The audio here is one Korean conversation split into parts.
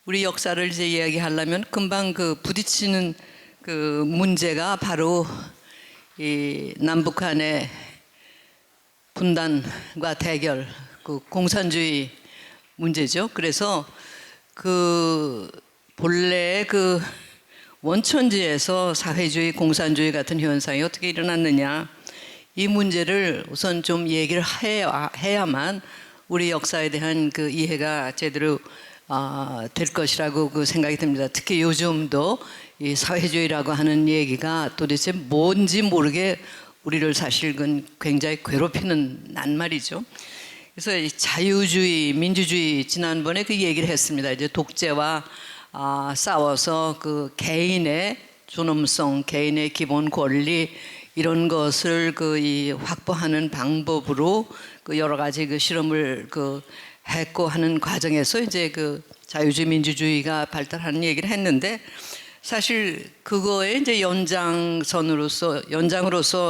우리 역사를 이제 이야기하려면 금방 그 부딪히는 그 문제가 바로 이 남북한의 분단과 대결, 그 공산주의 문제죠. 그래서 그 본래 그 원천지에서 사회주의, 공산주의 같은 현상이 어떻게 일어났느냐, 이 문제를 우선 좀 얘기를 해야만 우리 역사에 대한 그 이해가 제대로 될 것이라고 그 생각이 듭니다. 특히 요즘도 이 사회주의라고 하는 얘기가 도대체 뭔지 모르게 우리를 사실은 굉장히 괴롭히는 낱말이죠. 그래서 이 자유주의, 민주주의 지난번에 그 얘기를 했습니다. 이제 독재와 싸워서 그 개인의 존엄성, 개인의 기본 권리 이런 것을 이 확보하는 방법으로 그 여러 가지 그 실험을 했고 하는 과정에서 이제 그 자유주의, 민주주의가 발달하는 얘기를 했는데, 사실 그거에 이제 연장으로서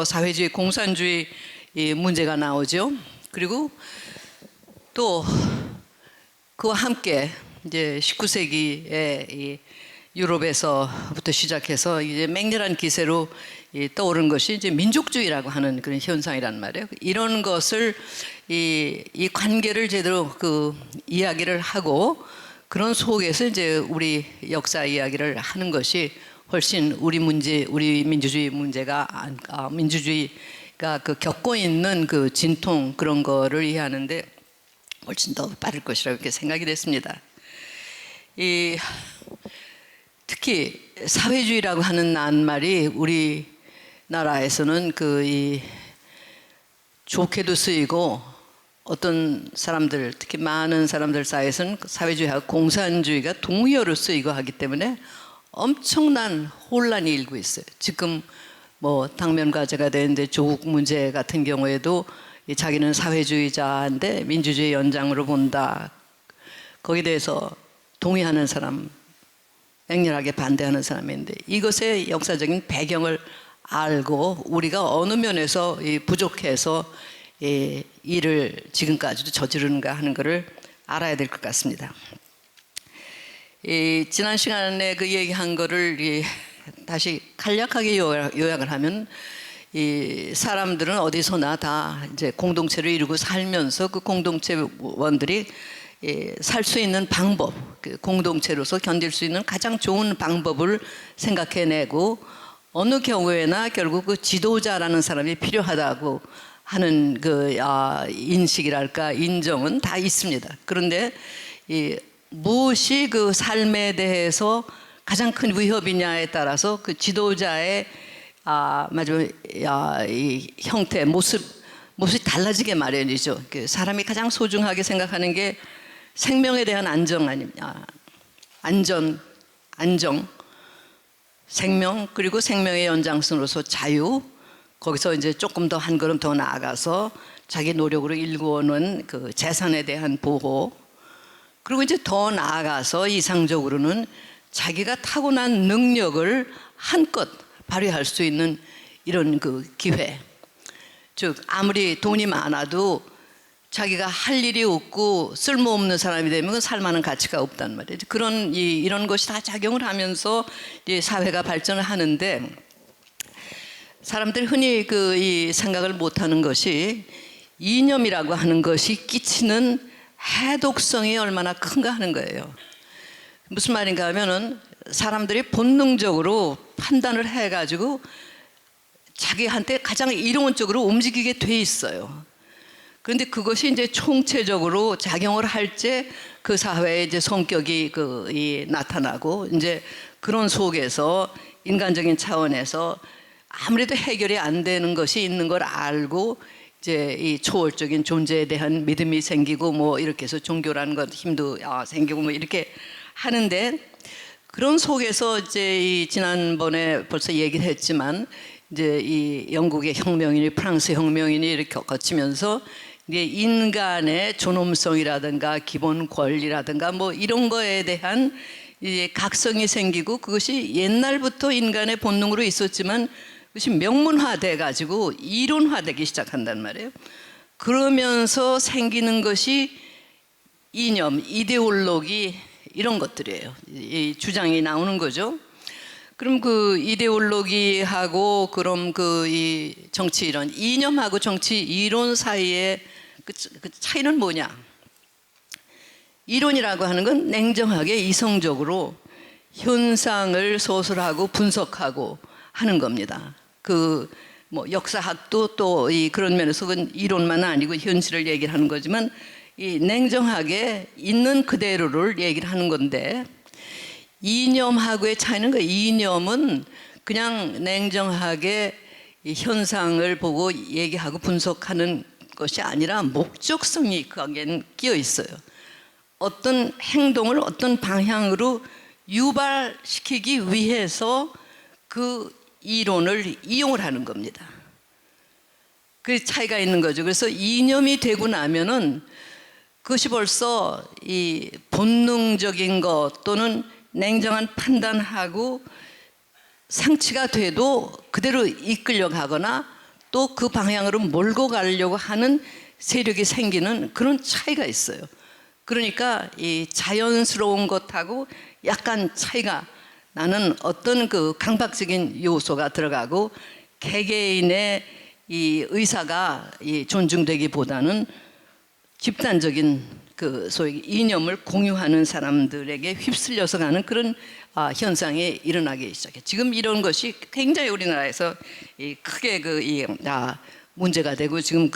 사회주의, 공산주의 이 문제가 나오죠. 그리고 또 그와 함께 이제 19세기에 이 유럽에서부터 시작해서 이제 맹렬한 기세로 떠오른 것이 이제 민족주의라고 하는 그런 현상이란 말이에요. 이런 것을 이 관계를 제대로 그 이야기를 하고, 그런 속에서 이제 우리 역사 이야기를 하는 것이 훨씬 우리 민주주의 문제가 민주주의가 그 겪고 있는 그 진통, 그런 거를 이해하는데 훨씬 더 빠를 것이라고 이렇게 생각이 됐습니다. 특히 사회주의라고 하는 낱말이 우리나라에서는 좋게도 쓰이고, 어떤 사람들, 특히 많은 사람들 사이에서는 사회주의하고 공산주의가 동의어로 쓰이고 하기 때문에 엄청난 혼란이 일고 있어요. 지금 뭐 당면 과제가 되는데 조국 문제 같은 경우에도 자기는 사회주의자인데 민주주의 연장으로 본다. 거기에 대해서 동의하는 사람, 맹렬하게 반대하는 사람인데, 이것의 역사적인 배경을 알고 우리가 어느 면에서 부족해서 일을 지금까지도 저지르는가 하는 것을 알아야 될 것 같습니다. 지난 시간에 그 얘기한 거를 다시 간략하게 요약을 하면, 이 사람들은 어디서나 다 이제 공동체를 이루고 살면서 그 공동체원들이 살 수 있는 방법, 그 공동체로서 견딜 수 있는 가장 좋은 방법을 생각해내고, 어느 경우에나 결국 그 지도자라는 사람이 필요하다고 하는 인식이랄까, 인정은 다 있습니다. 그런데 무엇이 그 삶에 대해서 가장 큰 위협이냐에 따라서 그 지도자의 이 형태, 모습이 달라지게 마련이죠. 사람이 가장 소중하게 생각하는 게 생명에 대한 안정 아닙니까? 안정, 생명, 그리고 생명의 연장선으로서 자유, 거기서 이제 조금 더 한 걸음 더 나아가서 자기 노력으로 일구어놓은 그 재산에 대한 보호, 그리고 이제 더 나아가서 이상적으로는 자기가 타고난 능력을 한껏 발휘할 수 있는 이런 그 기회. 즉, 아무리 돈이 많아도 자기가 할 일이 없고 쓸모없는 사람이 되면 그 살만한 가치가 없단 말이에요. 이런 것이 다 작용을 하면서 사회가 발전을 하는데, 사람들이 흔히 이 생각을 못하는 것이 이념이라고 하는 것이 끼치는 해독성이 얼마나 큰가 하는 거예요. 무슨 말인가 하면은, 사람들이 본능적으로 판단을 해가지고 자기한테 가장 이론적으로 움직이게 돼 있어요. 그런데 그것이 이제 총체적으로 작용을 할 때 그 사회에 이제 성격이 나타나고, 이제 그런 속에서 인간적인 차원에서 아무래도 해결이 안 되는 것이 있는 걸 알고, 이제 이 초월적인 존재에 대한 믿음이 생기고, 뭐 이렇게 해서 종교라는 것 힘도 생기고 뭐 이렇게 하는데, 그런 속에서 이제 지난번에 벌써 얘기를 했지만, 이제 이 영국의 혁명이니 프랑스 혁명이니 이렇게 거치면서 이제 인간의 존엄성이라든가 기본 권리라든가 뭐 이런 거에 대한 이제 각성이 생기고, 그것이 옛날부터 인간의 본능으로 있었지만 그것이 명문화돼 가지고 이론화되기 시작한단 말이에요. 그러면서 생기는 것이 이념, 이데올로기, 이런 것들이에요. 이 주장이 나오는 거죠. 그럼 그 이데올로기하고 그럼 그 이 정치 이론, 이념하고 정치 이론 사이에 그 차이는 뭐냐? 이론이라고 하는 건 냉정하게 이성적으로 현상을 소설하고 분석하고 하는 겁니다. 그 뭐 역사학도 또 이 그런 면에서 그건 이론만 아니고 현실을 얘기를 하는 거지만 이 냉정하게 있는 그대로를 얘기를 하는 건데, 이념하고의 차이는 그 이념은 그냥 냉정하게 이 현상을 보고 얘기하고 분석하는 것이 아니라 목적성이 거기에는 끼어 있어요. 어떤 행동을 어떤 방향으로 유발시키기 위해서 그 이론을 이용을 하는 겁니다. 그 차이가 있는 거죠. 그래서 이념이 되고 나면은 그것이 벌써 이 본능적인 것 또는 냉정한 판단하고 상치가 돼도 그대로 이끌려 가거나 또 그 방향으로 몰고 가려고 하는 세력이 생기는 그런 차이가 있어요. 그러니까 이 자연스러운 것하고 약간 차이가 나는 어떤 그 강박적인 요소가 들어가고 개개인의 이 의사가 이 존중되기보다는 집단적인 그 소위 이념을 공유하는 사람들에게 휩쓸려서 가는 그런 현상이 일어나기 시작해. 지금 이런 것이 굉장히 우리나라에서 크게 문제가 되고 지금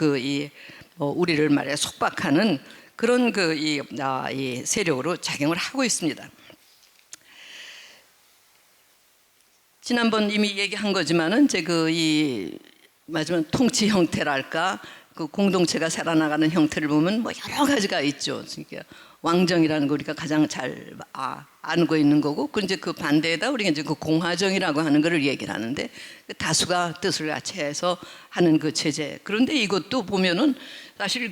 우리를 말해 속박하는 그런 이 세력으로 작용을 하고 있습니다. 지난번 이미 얘기한 거지만은 이제 마지막 통치 형태랄까, 그 공동체가 살아나가는 형태를 보면 뭐 여러 가지가 있죠. 그러니까 왕정이라는 거 우리가 가장 잘 알고 있는 거고, 그 이제 그 반대에다 우리가 이제 그 공화정이라고 하는 거를 얘기를 하는데, 다수가 뜻을 같이 해서 하는 그 체제. 그런데 이것도 보면은 사실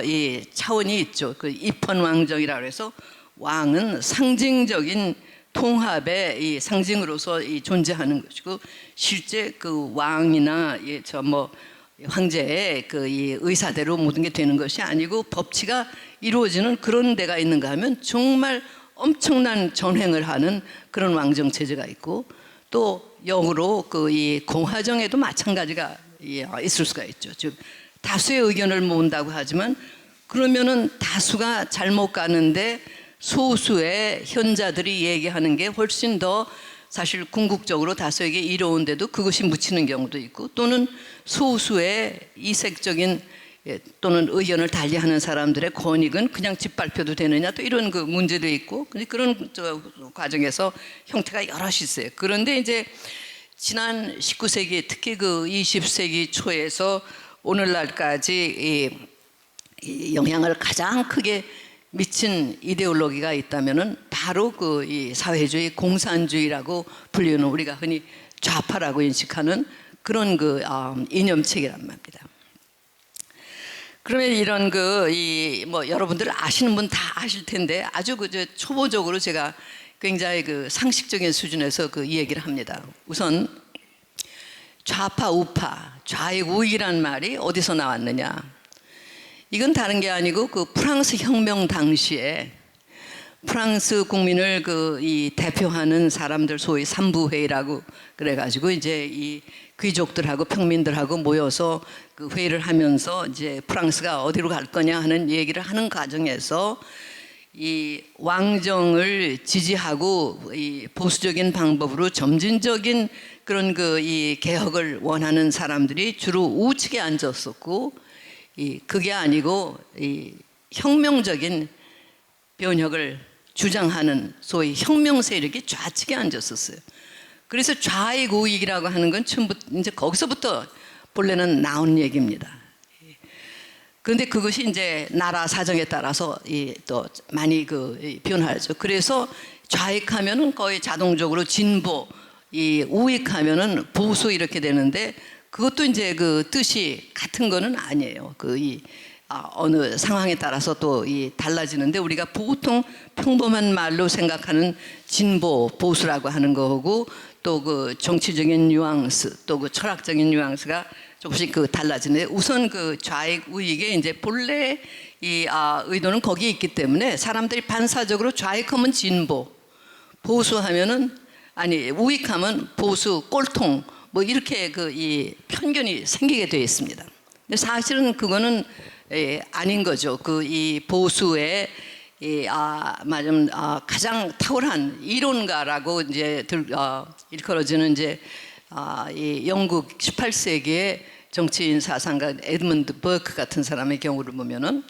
이 차원이 있죠. 그 입헌왕정이라고 해서 왕은 상징적인 통합의 이 상징으로서 존재하는 것이고, 실제 그 왕이나 황제의 이 의사대로 모든 게 되는 것이 아니고 법치가 이루어지는 그런 데가 있는가 하면 정말 엄청난 전횡을 하는 그런 왕정 체제가 있고, 또 역으로 이 공화정에도 마찬가지가 있을 수가 있죠. 즉 다수의 의견을 모은다고 하지만 그러면은 다수가 잘못 가는데 소수의 현자들이 얘기하는 게 훨씬 더 사실 궁극적으로 다수에게 이로운데도 그것이 묻히는 경우도 있고, 또는 소수의 이색적인 또는 의견을 달리하는 사람들의 권익은 그냥 짓밟혀도 되느냐, 또 이런 그 문제도 있고, 그런 과정에서 형태가 여럿이 있어요. 그런데 이제 지난 19세기 특히 그 20세기 초에서 오늘날까지 이 영향을 가장 크게 미친 이데올로기가 있다면은 바로 이 사회주의 공산주의라고 불리는, 우리가 흔히 좌파라고 인식하는 그런 이념책이란 말입니다. 그러면 이런 여러분들 아시는 분 다 아실 텐데 아주 초보적으로 제가 굉장히 상식적인 수준에서 이 얘기를 합니다. 우선 좌파 우파, 좌익 우익이란 말이 어디서 나왔느냐? 이건 다른 게 아니고 프랑스 혁명 당시에 프랑스 국민을 대표하는 사람들, 소위 삼부회의라고 그래가지고 이제 이 귀족들하고 평민들하고 모여서 회의를 하면서 이제 프랑스가 어디로 갈 거냐 하는 얘기를 하는 과정에서 이 왕정을 지지하고 이 보수적인 방법으로 점진적인 그런 이 개혁을 원하는 사람들이 주로 우측에 앉았었고, 그게 아니고 이 혁명적인 변혁을 주장하는 소위 혁명 세력이 좌측에 앉았었어요. 그래서 좌익 우익이라고 하는 건 처음부터 이제 거기서부터 본래는 나온 얘기입니다. 그런데 그것이 이제 나라 사정에 따라서 또 많이 변하죠. 그래서 좌익하면은 거의 자동적으로 진보, 우익하면은 보수 이렇게 되는데, 그것도 이제 뜻이 같은 거는 아니에요. 어느 상황에 따라서 또 달라지는데, 우리가 보통 평범한 말로 생각하는 진보, 보수라고 하는 거고, 또 그 정치적인 뉘앙스, 또 그 철학적인 뉘앙스가 조금씩 그 달라지는데, 우선 그 좌익 우익의 이제 본래 이 의도는 거기에 있기 때문에 사람들이 반사적으로 좌익하면 진보, 보수하면은 아니 우익하면 보수, 꼴통 뭐 이렇게 그 이 편견이 생기게 되어 있습니다. 근데 사실은 그거는 아닌 거죠. 그 이 보수의 말하자면 가장 탁월한 이론가라고 이제 일컬어지는 이제 이 영국 18세기의 정치인 사상가 에드먼드 버크 같은 사람의 경우를 보면은,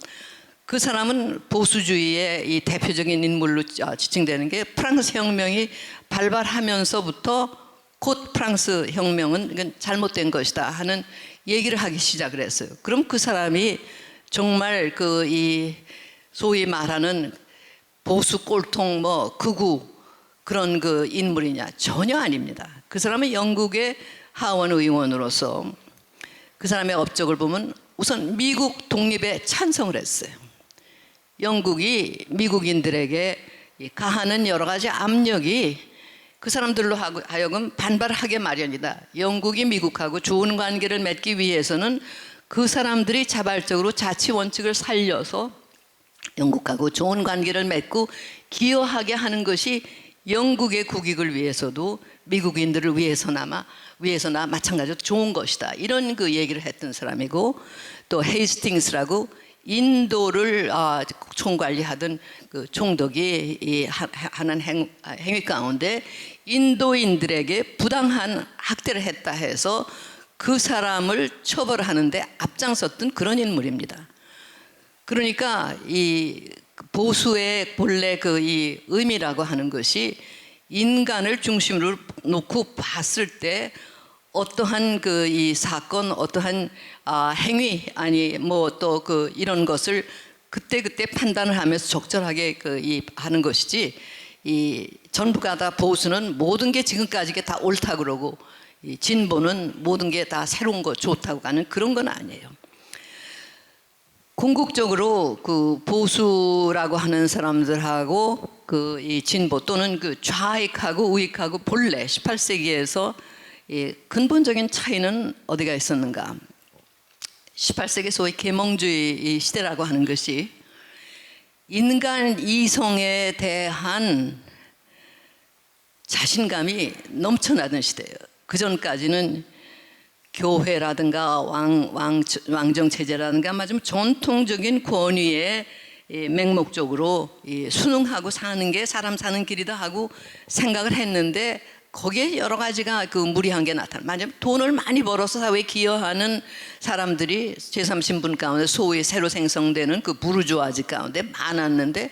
그 사람은 보수주의의 이 대표적인 인물로 지칭되는 게 프랑스 혁명이 발발하면서부터 곧 프랑스 혁명은 이건 잘못된 것이다 하는 얘기를 하기 시작을 했어요. 그럼 그 사람이 정말 그 이 소위 말하는 보수 꼴통 뭐 극우 그런 그 인물이냐? 전혀 아닙니다. 그 사람은 영국의 하원 의원으로서 그 사람의 업적을 보면 우선 미국 독립에 찬성을 했어요. 영국이 미국인들에게 가하는 여러 가지 압력이 그 사람들로 하여금 반발하게 마련이다. 영국이 미국하고 좋은 관계를 맺기 위해서는 그 사람들이 자발적으로 자치 원칙을 살려서 영국하고 좋은 관계를 맺고 기여하게 하는 것이 영국의 국익을 위해서도 미국인들을 위해서나 마찬가지로 좋은 것이다. 이런 그 얘기를 했던 사람이고, 또 헤이스팅스라고 인도를 총관리하던 그 총독이 하는 행위 가운데 인도인들에게 부당한 학대를 했다 해서 그 사람을 처벌하는데 앞장섰던 그런 인물입니다. 그러니까 이 보수의 본래 그 이 의미라고 하는 것이 인간을 중심으로 놓고 봤을 때 어떠한 그 이 사건, 어떠한 행위, 아니 뭐 또 그 이런 것을 그때 판단을 하면서 적절하게 그 이 하는 것이지, 이 전부가 다 보수는 모든 게 지금까지 다 옳다 그러고 이 진보는 모든 게 다 새로운 거 좋다고 가는 그런 건 아니에요. 궁극적으로 그 보수라고 하는 사람들하고 그 이 진보 또는 그 좌익하고 우익하고 본래 18세기에서 이 근본적인 차이는 어디가 있었는가? 18세기 소위 계몽주의 시대라고 하는 것이 인간 이성에 대한 자신감이 넘쳐나던 시대예요. 그 전까지는 교회라든가 왕정 체제라든가 맞으면 전통적인 권위의 맹목적으로 순응하고 사는 게 사람 사는 길이다 하고 생각을 했는데, 거기에 여러 가지가 그 무리한 게 나타나. 만약 돈을 많이 벌어서 사회에 기여하는 사람들이 제3신분 가운데 소위 새로 생성되는 그 부르주아지 가운데 많았는데,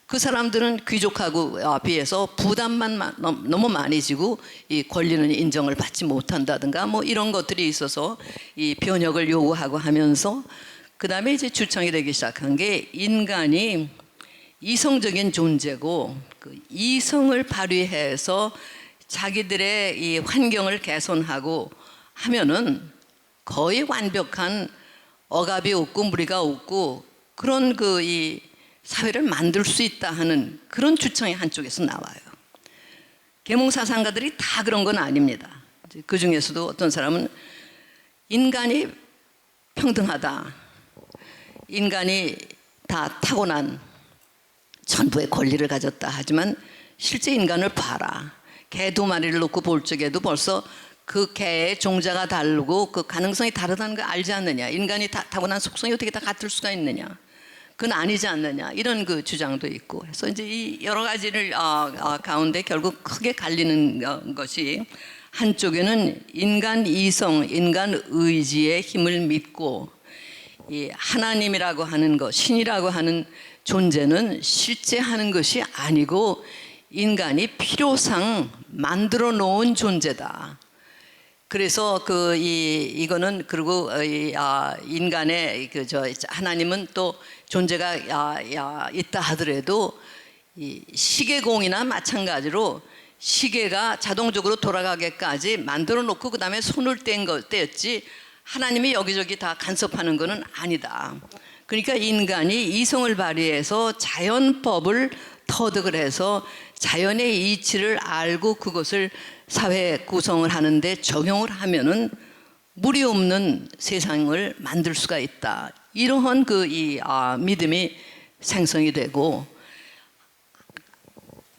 그 사람들은 귀족하고 비해서 부담만 너무 많이 지고 이 권리는 인정을 받지 못한다든가 뭐 이런 것들이 있어서 이 변혁을 요구하고 하면서, 그 다음에 이제 주창이 되기 시작한 게 인간이 이성적인 존재고 그 이성을 발휘해서 자기들의 이 환경을 개선하고 하면은 거의 완벽한 억압이 없고 무리가 없고 그런 그 이 사회를 만들 수 있다 하는 그런 주창이 한쪽에서 나와요. 계몽사상가들이 다 그런 건 아닙니다. 그 중에서도 어떤 사람은 인간이 평등하다, 인간이 다 타고난 전부의 권리를 가졌다 하지만 실제 인간을 봐라. 개 두 마리를 놓고 볼 적에도 벌써 그 개의 종자가 다르고 그 가능성이 다르다는 걸 알지 않느냐. 인간이 타고난 속성이 어떻게 다 같을 수가 있느냐. 그건 아니지 않느냐, 이런 그 주장도 있고. 그래서 이제 이 여러 가지를 가운데 결국 크게 갈리는 것이, 한쪽에는 인간 이성, 인간 의지의 힘을 믿고 이 하나님이라고 하는 것, 신이라고 하는 존재는 실제 하는 것이 아니고 인간이 필요상 만들어 놓은 존재다. 그래서 그 이거는 그리고 인간의 그 하나님은 또 존재가 있다 하더라도 이 시계공이나 마찬가지로 시계가 자동적으로 돌아가게까지 만들어 놓고 그 다음에 손을 떼었지 하나님이 여기저기 다 간섭하는 것은 아니다. 그러니까 인간이 이성을 발휘해서 자연법을 터득을 해서 자연의 이치를 알고 그것을 사회 구성을 하는데 적용을 하면은 무리 없는 세상을 만들 수가 있다. 이러한 믿음이 생성이 되고,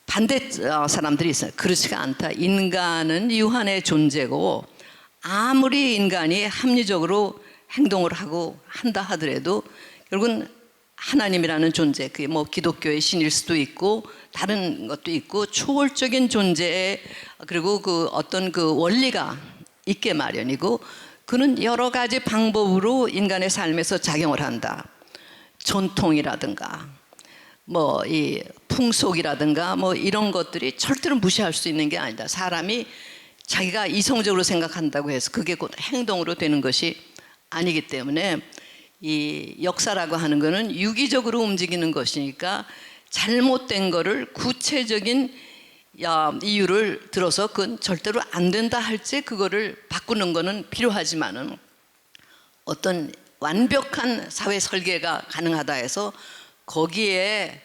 반대 사람들이 있어요. 그렇지가 않다. 인간은 유한의 존재고 아무리 인간이 합리적으로 행동을 하고 한다 하더라도 결국은 하나님이라는 존재, 그게 뭐 기독교의 신일 수도 있고 다른 것도 있고 초월적인 존재, 그리고 그 어떤 그 원리가 있게 마련이고, 그는 여러 가지 방법으로 인간의 삶에서 작용을 한다. 전통이라든가 뭐 이 풍속이라든가 뭐 이런 것들이 절대로 무시할 수 있는 게 아니다. 사람이 자기가 이성적으로 생각한다고 해서 그게 곧 행동으로 되는 것이 아니기 때문에, 이 역사라고 하는 것은 유기적으로 움직이는 것이니까 잘못된 거를 구체적인 이유를 들어서 그건 절대로 안 된다 할지 그거를 바꾸는 거는 필요하지만은, 어떤 완벽한 사회 설계가 가능하다 해서 거기에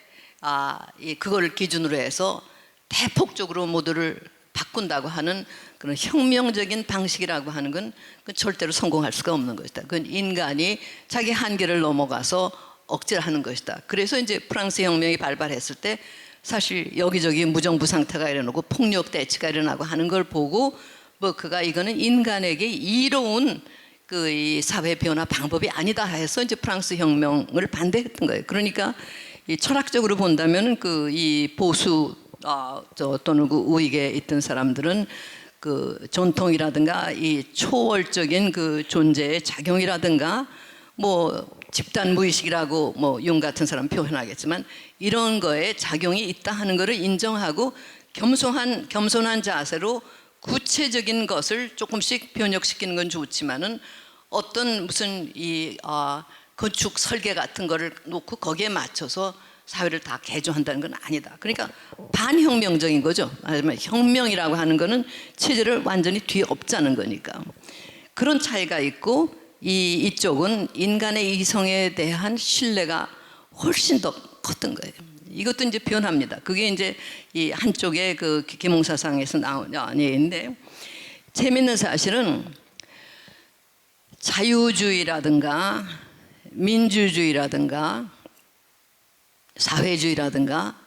그거를 기준으로 해서 대폭적으로 모두를 바꾼다고 하는 그런 혁명적인 방식이라고 하는 건 절대로 성공할 수가 없는 것이다. 그건 인간이 자기 한계를 넘어가서 억제를 하는 것이다. 그래서 이제 프랑스 혁명이 발발했을 때 사실 여기저기 무정부 상태가 일어나고 폭력 대치가 일어나고 하는 걸 보고, 뭐 그가 이거는 인간에게 이로운 이 사회 변화 방법이 아니다 해서 이제 프랑스 혁명을 반대했던 거예요. 그러니까 이 철학적으로 본다면 이 보수 또는 그 우익에 있던 사람들은 그 전통이라든가 이 초월적인 그 존재의 작용이라든가 뭐 집단 무의식이라고 뭐 융 같은 사람 표현하겠지만 이런 거에 작용이 있다 하는 것을 인정하고 겸손한 자세로 구체적인 것을 조금씩 변혁시키는 건 좋지만은, 어떤 무슨 건축 설계 같은 거를 놓고 거기에 맞춰서 사회를 다 개조한다는 건 아니다. 그러니까 반혁명적인 거죠. 하지만 혁명이라고 하는 거는 체제를 완전히 뒤엎자는 거니까. 그런 차이가 있고, 이쪽은 인간의 이성에 대한 신뢰가 훨씬 더 컸던 거예요. 이것도 이제 변합니다. 그게 이제 이 한쪽의 그 계몽사상에서 나온 얘기인데, 재밌는 사실은 자유주의라든가 민주주의라든가 사회주의라든가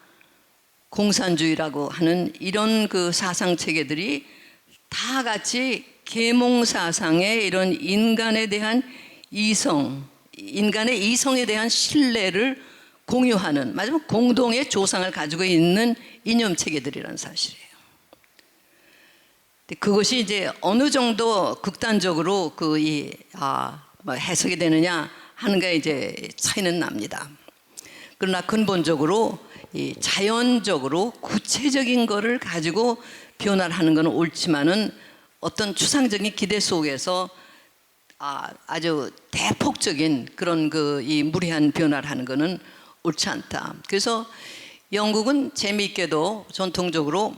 공산주의라고 하는 이런 그 사상 체계들이 다 같이 계몽사상의 이런 인간에 대한 인간의 이성에 대한 신뢰를 공유하는, 마지막 공동의 조상을 가지고 있는 이념 체계들이라는 사실이에요. 그것이 이제 어느 정도 극단적으로 뭐 해석이 되느냐 하는 게 이제 차이는 납니다. 그러나 근본적으로 이 자연적으로 구체적인 거를 가지고 변화를 하는 건 옳지만은, 어떤 추상적인 기대 속에서 아주 대폭적인 그런 이 무리한 변화를 하는 것은 옳지 않다. 그래서 영국은 재미있게도 전통적으로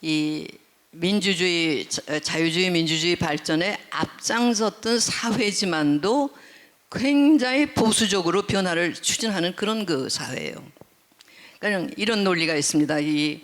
이 민주주의, 자유주의, 민주주의 발전에 앞장섰던 사회지만도 굉장히 보수적으로 변화를 추진하는 그런 그 사회예요. 그러니까 이런 논리가 있습니다. 이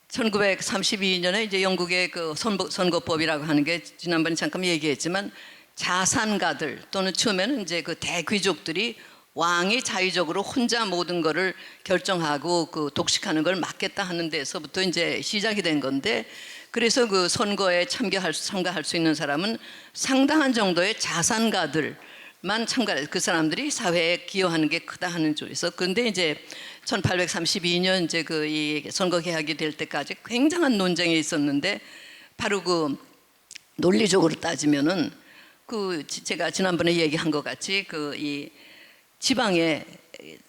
1932년에 이제 영국의 그 선거법이라고 하는 게 지난번에 잠깐 얘기했지만, 자산가들 또는 처음에는 이제 그 대귀족들이 왕이 자의적으로 혼자 모든 것을 결정하고 그 독식하는 걸 막겠다 하는 데서부터 이제 시작이 된 건데, 그래서 그 선거에 참가할 수 있는 사람은 상당한 정도의 자산가들만 참가해요. 그 사람들이 사회에 기여하는 게 크다 하는 쪽에서. 그런데 이제 1832년 이제 이 선거 개혁이 될 때까지 굉장한 논쟁이 있었는데, 바로 그 논리적으로 따지면은 제가 지난번에 얘기한 것 같이 이 지방에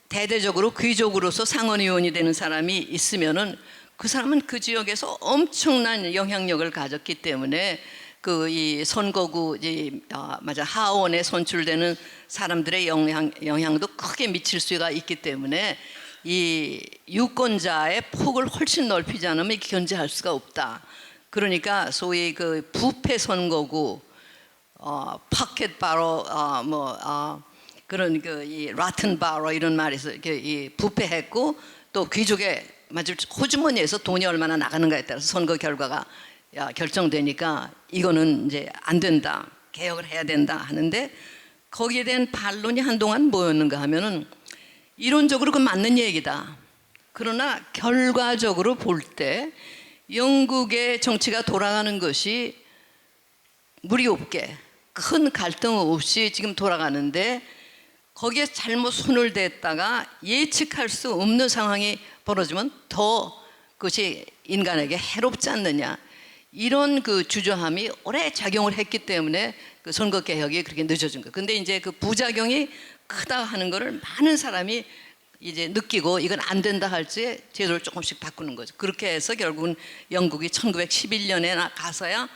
대대적으로 귀족으로서 상원의원이 되는 사람이 있으면은 그 사람은 그 지역에서 엄청난 영향력을 가졌기 때문에 이 선거구 하원에 선출되는 사람들의 영향도 크게 미칠 수가 있기 때문에, 이 유권자의 폭을 훨씬 넓히지 않으면 견제할 수가 없다. 그러니까 소위 그 부패 선거구, 파켓 바로 그런 이 라튼 바로 이런 말에서 이렇게 부패했고 또 귀족의 마치 호주머니에서 돈이 얼마나 나가는가에 따라서 선거 결과가 결정되니까 이거는 이제 안 된다, 개혁을 해야 된다 하는데 거기에 대한 반론이 한동안 뭐였는가 하면은 이론적으로 그 맞는 얘기다. 그러나 결과적으로 볼 때 영국의 정치가 돌아가는 것이 무리 없게 큰 갈등 없이 지금 돌아가는데 거기에 잘못 손을 댔다가 예측할 수 없는 상황이 벌어지면 더 그것이 인간에게 해롭지 않느냐, 이런 그 주저함이 오래 작용을 했기 때문에 그 선거 개혁이 그렇게 늦어진 거예요. 근데 이제 그 부작용이 크다 하는 거를 많은 사람이 이제 느끼고 이건 안 된다 할지 제도를 조금씩 바꾸는 거죠. 그렇게 해서 결국은 영국이 1911년에 가서야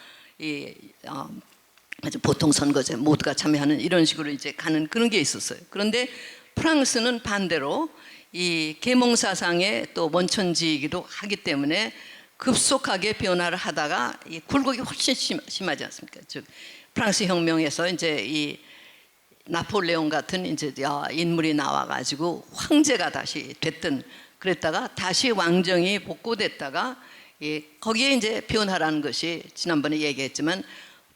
보통 선거제 모두가 참여하는 이런 식으로 이제 가는 그런 게 있었어요. 그런데 프랑스는 반대로 이 계몽 사상의 또 원천지이기도 하기 때문에 급속하게 변화를 하다가 이 굴곡이 훨씬 심하지 않습니까? 즉 프랑스 혁명에서 이제 이 나폴레옹 같은 이제 인물이 나와가지고 황제가 다시 됐든 그랬다가 다시 왕정이 복고됐다가 거기에 이제 변화라는 것이 지난번에 얘기했지만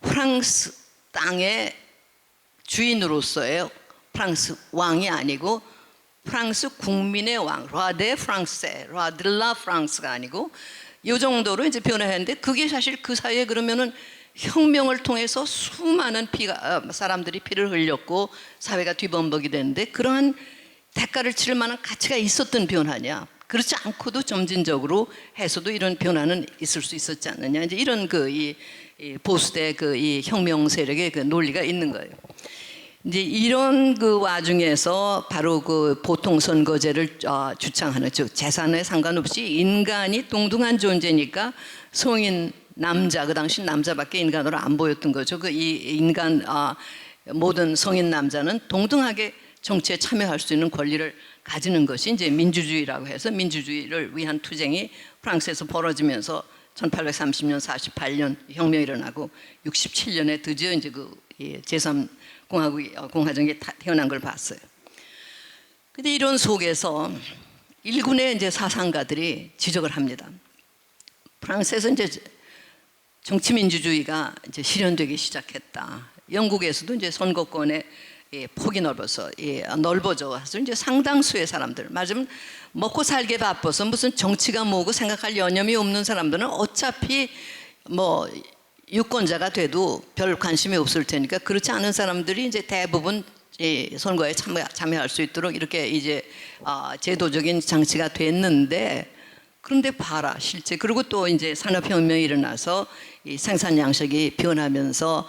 프랑스 땅의 주인으로서의 프랑스 왕이 아니고 프랑스 국민의 왕, 라데 프랑세, 라들라 프랑스가 아니고 이 정도로 이제 변화했는데 그게 사실 그 사이에 그러면은 혁명을 통해서 수많은 사람들이 피를 흘렸고 사회가 뒤범벅이 됐는데 그러한 대가를 치를 만한 가치가 있었던 변화냐? 그렇지 않고도 점진적으로 해서도 이런 변화는 있을 수 있었지 않느냐? 이제 이런 이 보수대 이 혁명 세력의 그 논리가 있는 거예요. 이제 이런 그 와중에서 바로 그 보통 선거제를 주창하는, 즉 재산에 상관없이 인간이 동등한 존재니까 성인 남자, 그 당시 남자밖에 인간으로 안 보였던 거죠. 그 이 인간 모든 성인 남자는 동등하게 정치에 참여할 수 있는 권리를 가지는 것이 이제 민주주의라고 해서 민주주의를 위한 투쟁이 프랑스에서 벌어지면서 1830년, 48년 혁명이 일어나고 67년에 드디어 이제 그 제3공화정이 태어난 걸 봤어요. 근데 이런 속에서 일군의 이제 사상가들이 지적을 합니다. 프랑스에서 이제 정치 민주주의가 이제 실현되기 시작했다. 영국에서도 이제 선거권의 폭이 넓어져서 이제 상당수의 사람들, 맞으면 먹고 살기 바빠서 무슨 정치가 뭐고 생각할 여념이 없는 사람들은 어차피 뭐 유권자가 돼도 별 관심이 없을 테니까 그렇지 않은 사람들이 이제 대부분 선거에 참여할 수 있도록 이렇게 이제 제도적인 장치가 됐는데, 그런데 봐라 실제 그리고 또 이제 산업혁명이 일어나서 이 생산 양식이 변하면서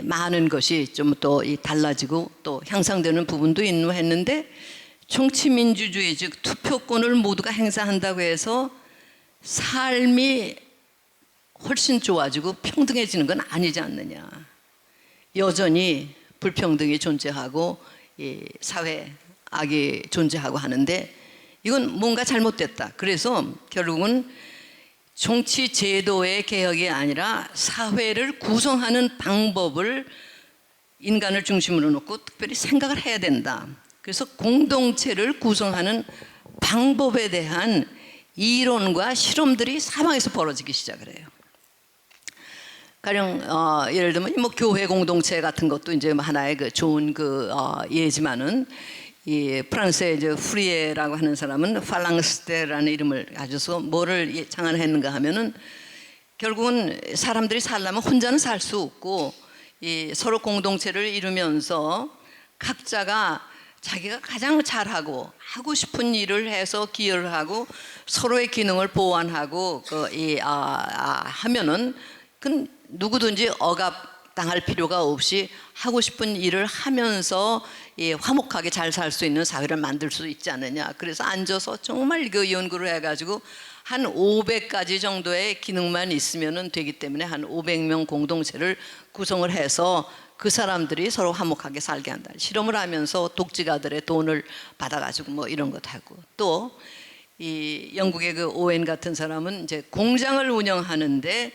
많은 것이 좀 또 달라지고 또 향상되는 부분도 있고 했는데 정치 민주주의 즉 투표권을 모두가 행사한다고 해서 삶이 훨씬 좋아지고 평등해지는 건 아니지 않느냐. 여전히 불평등이 존재하고 사회 악이 존재하고 하는데 이건 뭔가 잘못됐다. 그래서 결국은 정치 제도의 개혁이 아니라 사회를 구성하는 방법을 인간을 중심으로 놓고 특별히 생각을 해야 된다. 그래서 공동체를 구성하는 방법에 대한 이론과 실험들이 사방에서 벌어지기 시작을 해요. 가령 예를 들면 뭐 교회 공동체 같은 것도 이제 하나의 그 좋은 예지만은 이 프랑스의 이제 후리에라고 하는 사람은 팔랑스테라는 이름을 가져서 뭐를 창안했는가 하면은 결국은 사람들이 살려면 혼자는 살 수 없고 서로 공동체를 이루면서 각자가 자기가 가장 잘하고 하고 싶은 일을 해서 기여를 하고 서로의 기능을 보완하고 하면은 그 누구든지 억압당할 필요가 없이 하고 싶은 일을 하면서 화목하게 잘 살 수 있는 사회를 만들 수 있지 않느냐. 그래서 앉아서 정말 그 연구를 해가지고 한 500가지 정도의 기능만 있으면 되기 때문에 한 500명 공동체를 구성을 해서 그 사람들이 서로 화목하게 살게 한다. 실험을 하면서 독지가들의 돈을 받아가지고 뭐 이런 것 하고, 또 이 영국의 그 오웬 같은 사람은 이제 공장을 운영하는데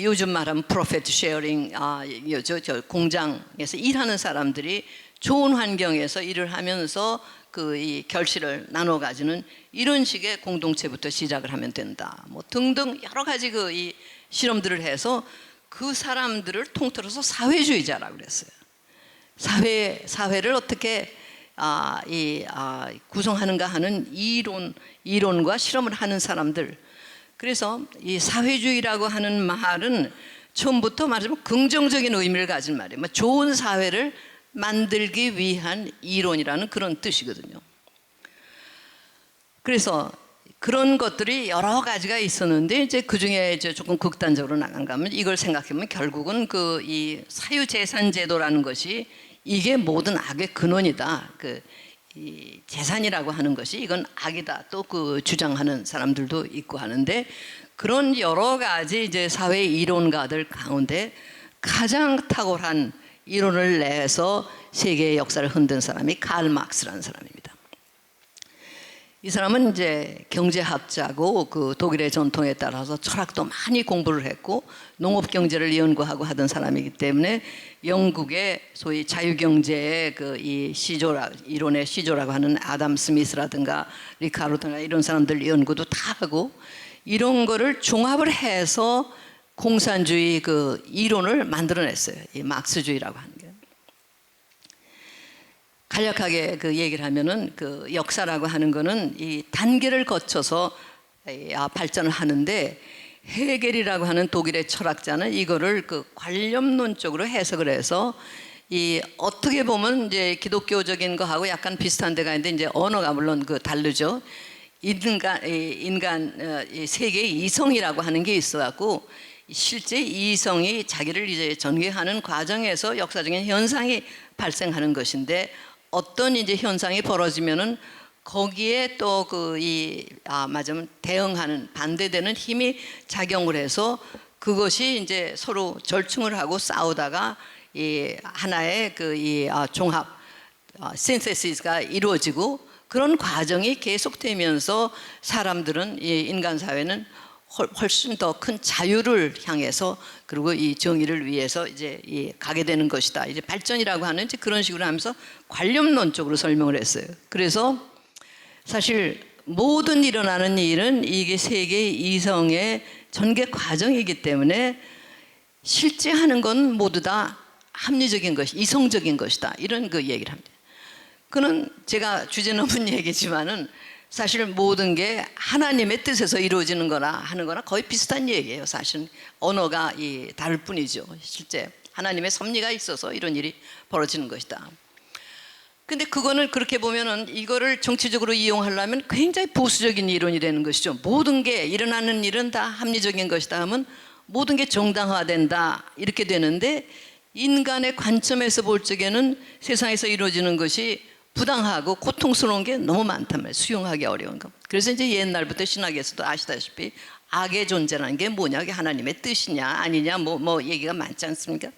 요즘 말하면 프로핏 쉐어링, 공장에서 일하는 사람들이 좋은 환경에서 일을 하면서 그 이 결실을 나눠 가지는 이런 식의 공동체부터 시작을 하면 된다. 뭐 등등 여러 가지 그 이 실험들을 해서 그 사람들을 통틀어서 사회주의자라고 그랬어요. 사회를 어떻게 구성하는가 하는 이론과 실험을 하는 사람들. 그래서 이 사회주의라고 하는 말은 처음부터 말하자면 긍정적인 의미를 가진 말이에요. 좋은 사회를 만들기 위한 이론이라는 그런 뜻이거든요. 그래서 그런 것들이 여러 가지가 있었는데 이제 그 중에 이제 조금 극단적으로 나간다면 이걸 생각해보면 결국은 그 이 사유재산제도라는 것이 이게 모든 악의 근원이다. 이 재산이라고 하는 것이 이건 악이다. 또 그 주장하는 사람들도 있고 하는데 그런 여러 가지 이제 사회 이론가들 가운데 가장 탁월한 이론을 내서 세계의 역사를 흔든 사람이 칼 막스라는 사람입니다. 이 사람은 이제 경제학자고 그 독일의 전통에 따라서 철학도 많이 공부를 했고 농업 경제를 연구하고 하던 사람이기 때문에 영국의 소위 자유경제의 그 이 이론의 시조라고 하는 아담 스미스라든가 리카르도나 이런 사람들 연구도 다 하고 이런 거를 종합을 해서 공산주의 그 이론을 만들어냈어요. 이 막스주의라고 하는 게. 간략하게 그 얘기를 하면은 그 역사라고 하는 거는 이 단계를 거쳐서 발전을 하는데 헤겔이라고 하는 독일의 철학자는 이거를 그 관념론적으로 해석을 해서 이 어떻게 보면 이제 기독교적인 거하고 약간 비슷한 데가 있는데 이제 언어가 물론 그 다르죠. 인간 세계의 이성이라고 하는 게 있어갖고 실제 이성이 자기를 이제 전개하는 과정에서 역사적인 현상이 발생하는 것인데 어떤 이제 현상이 벌어지면은 거기에 또 맞으면 대응하는 반대되는 힘이 작용을 해서 그것이 이제 서로 절충을 하고 싸우다가 이 하나의 종합 신세시스가 이루어지고 그런 과정이 계속되면서 사람들은 이 인간 사회는 훨씬 더 큰 자유를 향해서 그리고 이 정의를 위해서 이제 가게 되는 것이다. 이제 발전이라고 하는 이제 그런 식으로 하면서 관념론적으로 설명을 했어요. 그래서 사실 모든 일어나는 일은 이게 세계의 이성의 전개 과정이기 때문에 실제 하는 건 모두 다 합리적인 것이 이성적인 것이다. 이런 그 얘기를 합니다. 그는 제가 주제 넘은 얘기지만은 사실 모든 게 하나님의 뜻에서 이루어지는 거나 하는 거나 거의 비슷한 얘기예요. 사실은 언어가 다를 뿐이죠. 실제 하나님의 섭리가 있어서 이런 일이 벌어지는 것이다. 근데 그거는 그렇게 보면은 이거를 정치적으로 이용하려면 굉장히 보수적인 이론이 되는 것이죠. 모든 게 일어나는 일은 다 합리적인 것이다 하면 모든 게 정당화된다 이렇게 되는데 인간의 관점에서 볼 적에는 세상에서 이루어지는 것이 부당하고 고통스러운 게 너무 많단 말이에요. 수용하기 어려운 거. 그래서 이제 옛날부터 신학에서도 아시다시피 악의 존재라는 게 뭐냐, 그게 하나님의 뜻이냐 아니냐 뭐 얘기가 많지 않습니까?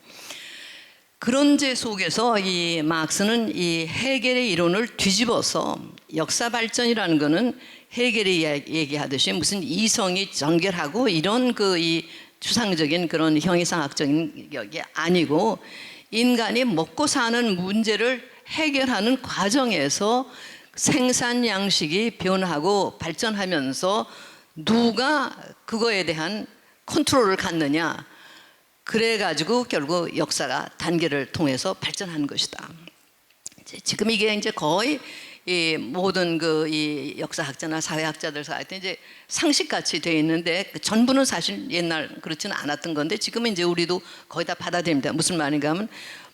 그런 제 속에서 이 막스는 이 헤겔의 이론을 뒤집어서 역사 발전이라는 거는 헤겔이 얘기하듯이 무슨 이성이 전결하고 이런 이 추상적인 그런 형이상학적인 게 아니고 인간이 먹고 사는 문제를 해결하는 과정에서 생산 양식이 변하고 발전하면서 누가 그거에 대한 컨트롤을 갖느냐 그래가지고 결국 역사가 단계를 통해서 발전하는 것이다. 지금 이게 이제 거의 이 모든 이 역사학자나 사회학자들 사이에 이제 상식같이 되어 있는데 전부는 사실 옛날 그렇지는 않았던 건데 지금은 이제 우리도 거의 다 받아들입니다. 무슨 말인가 하면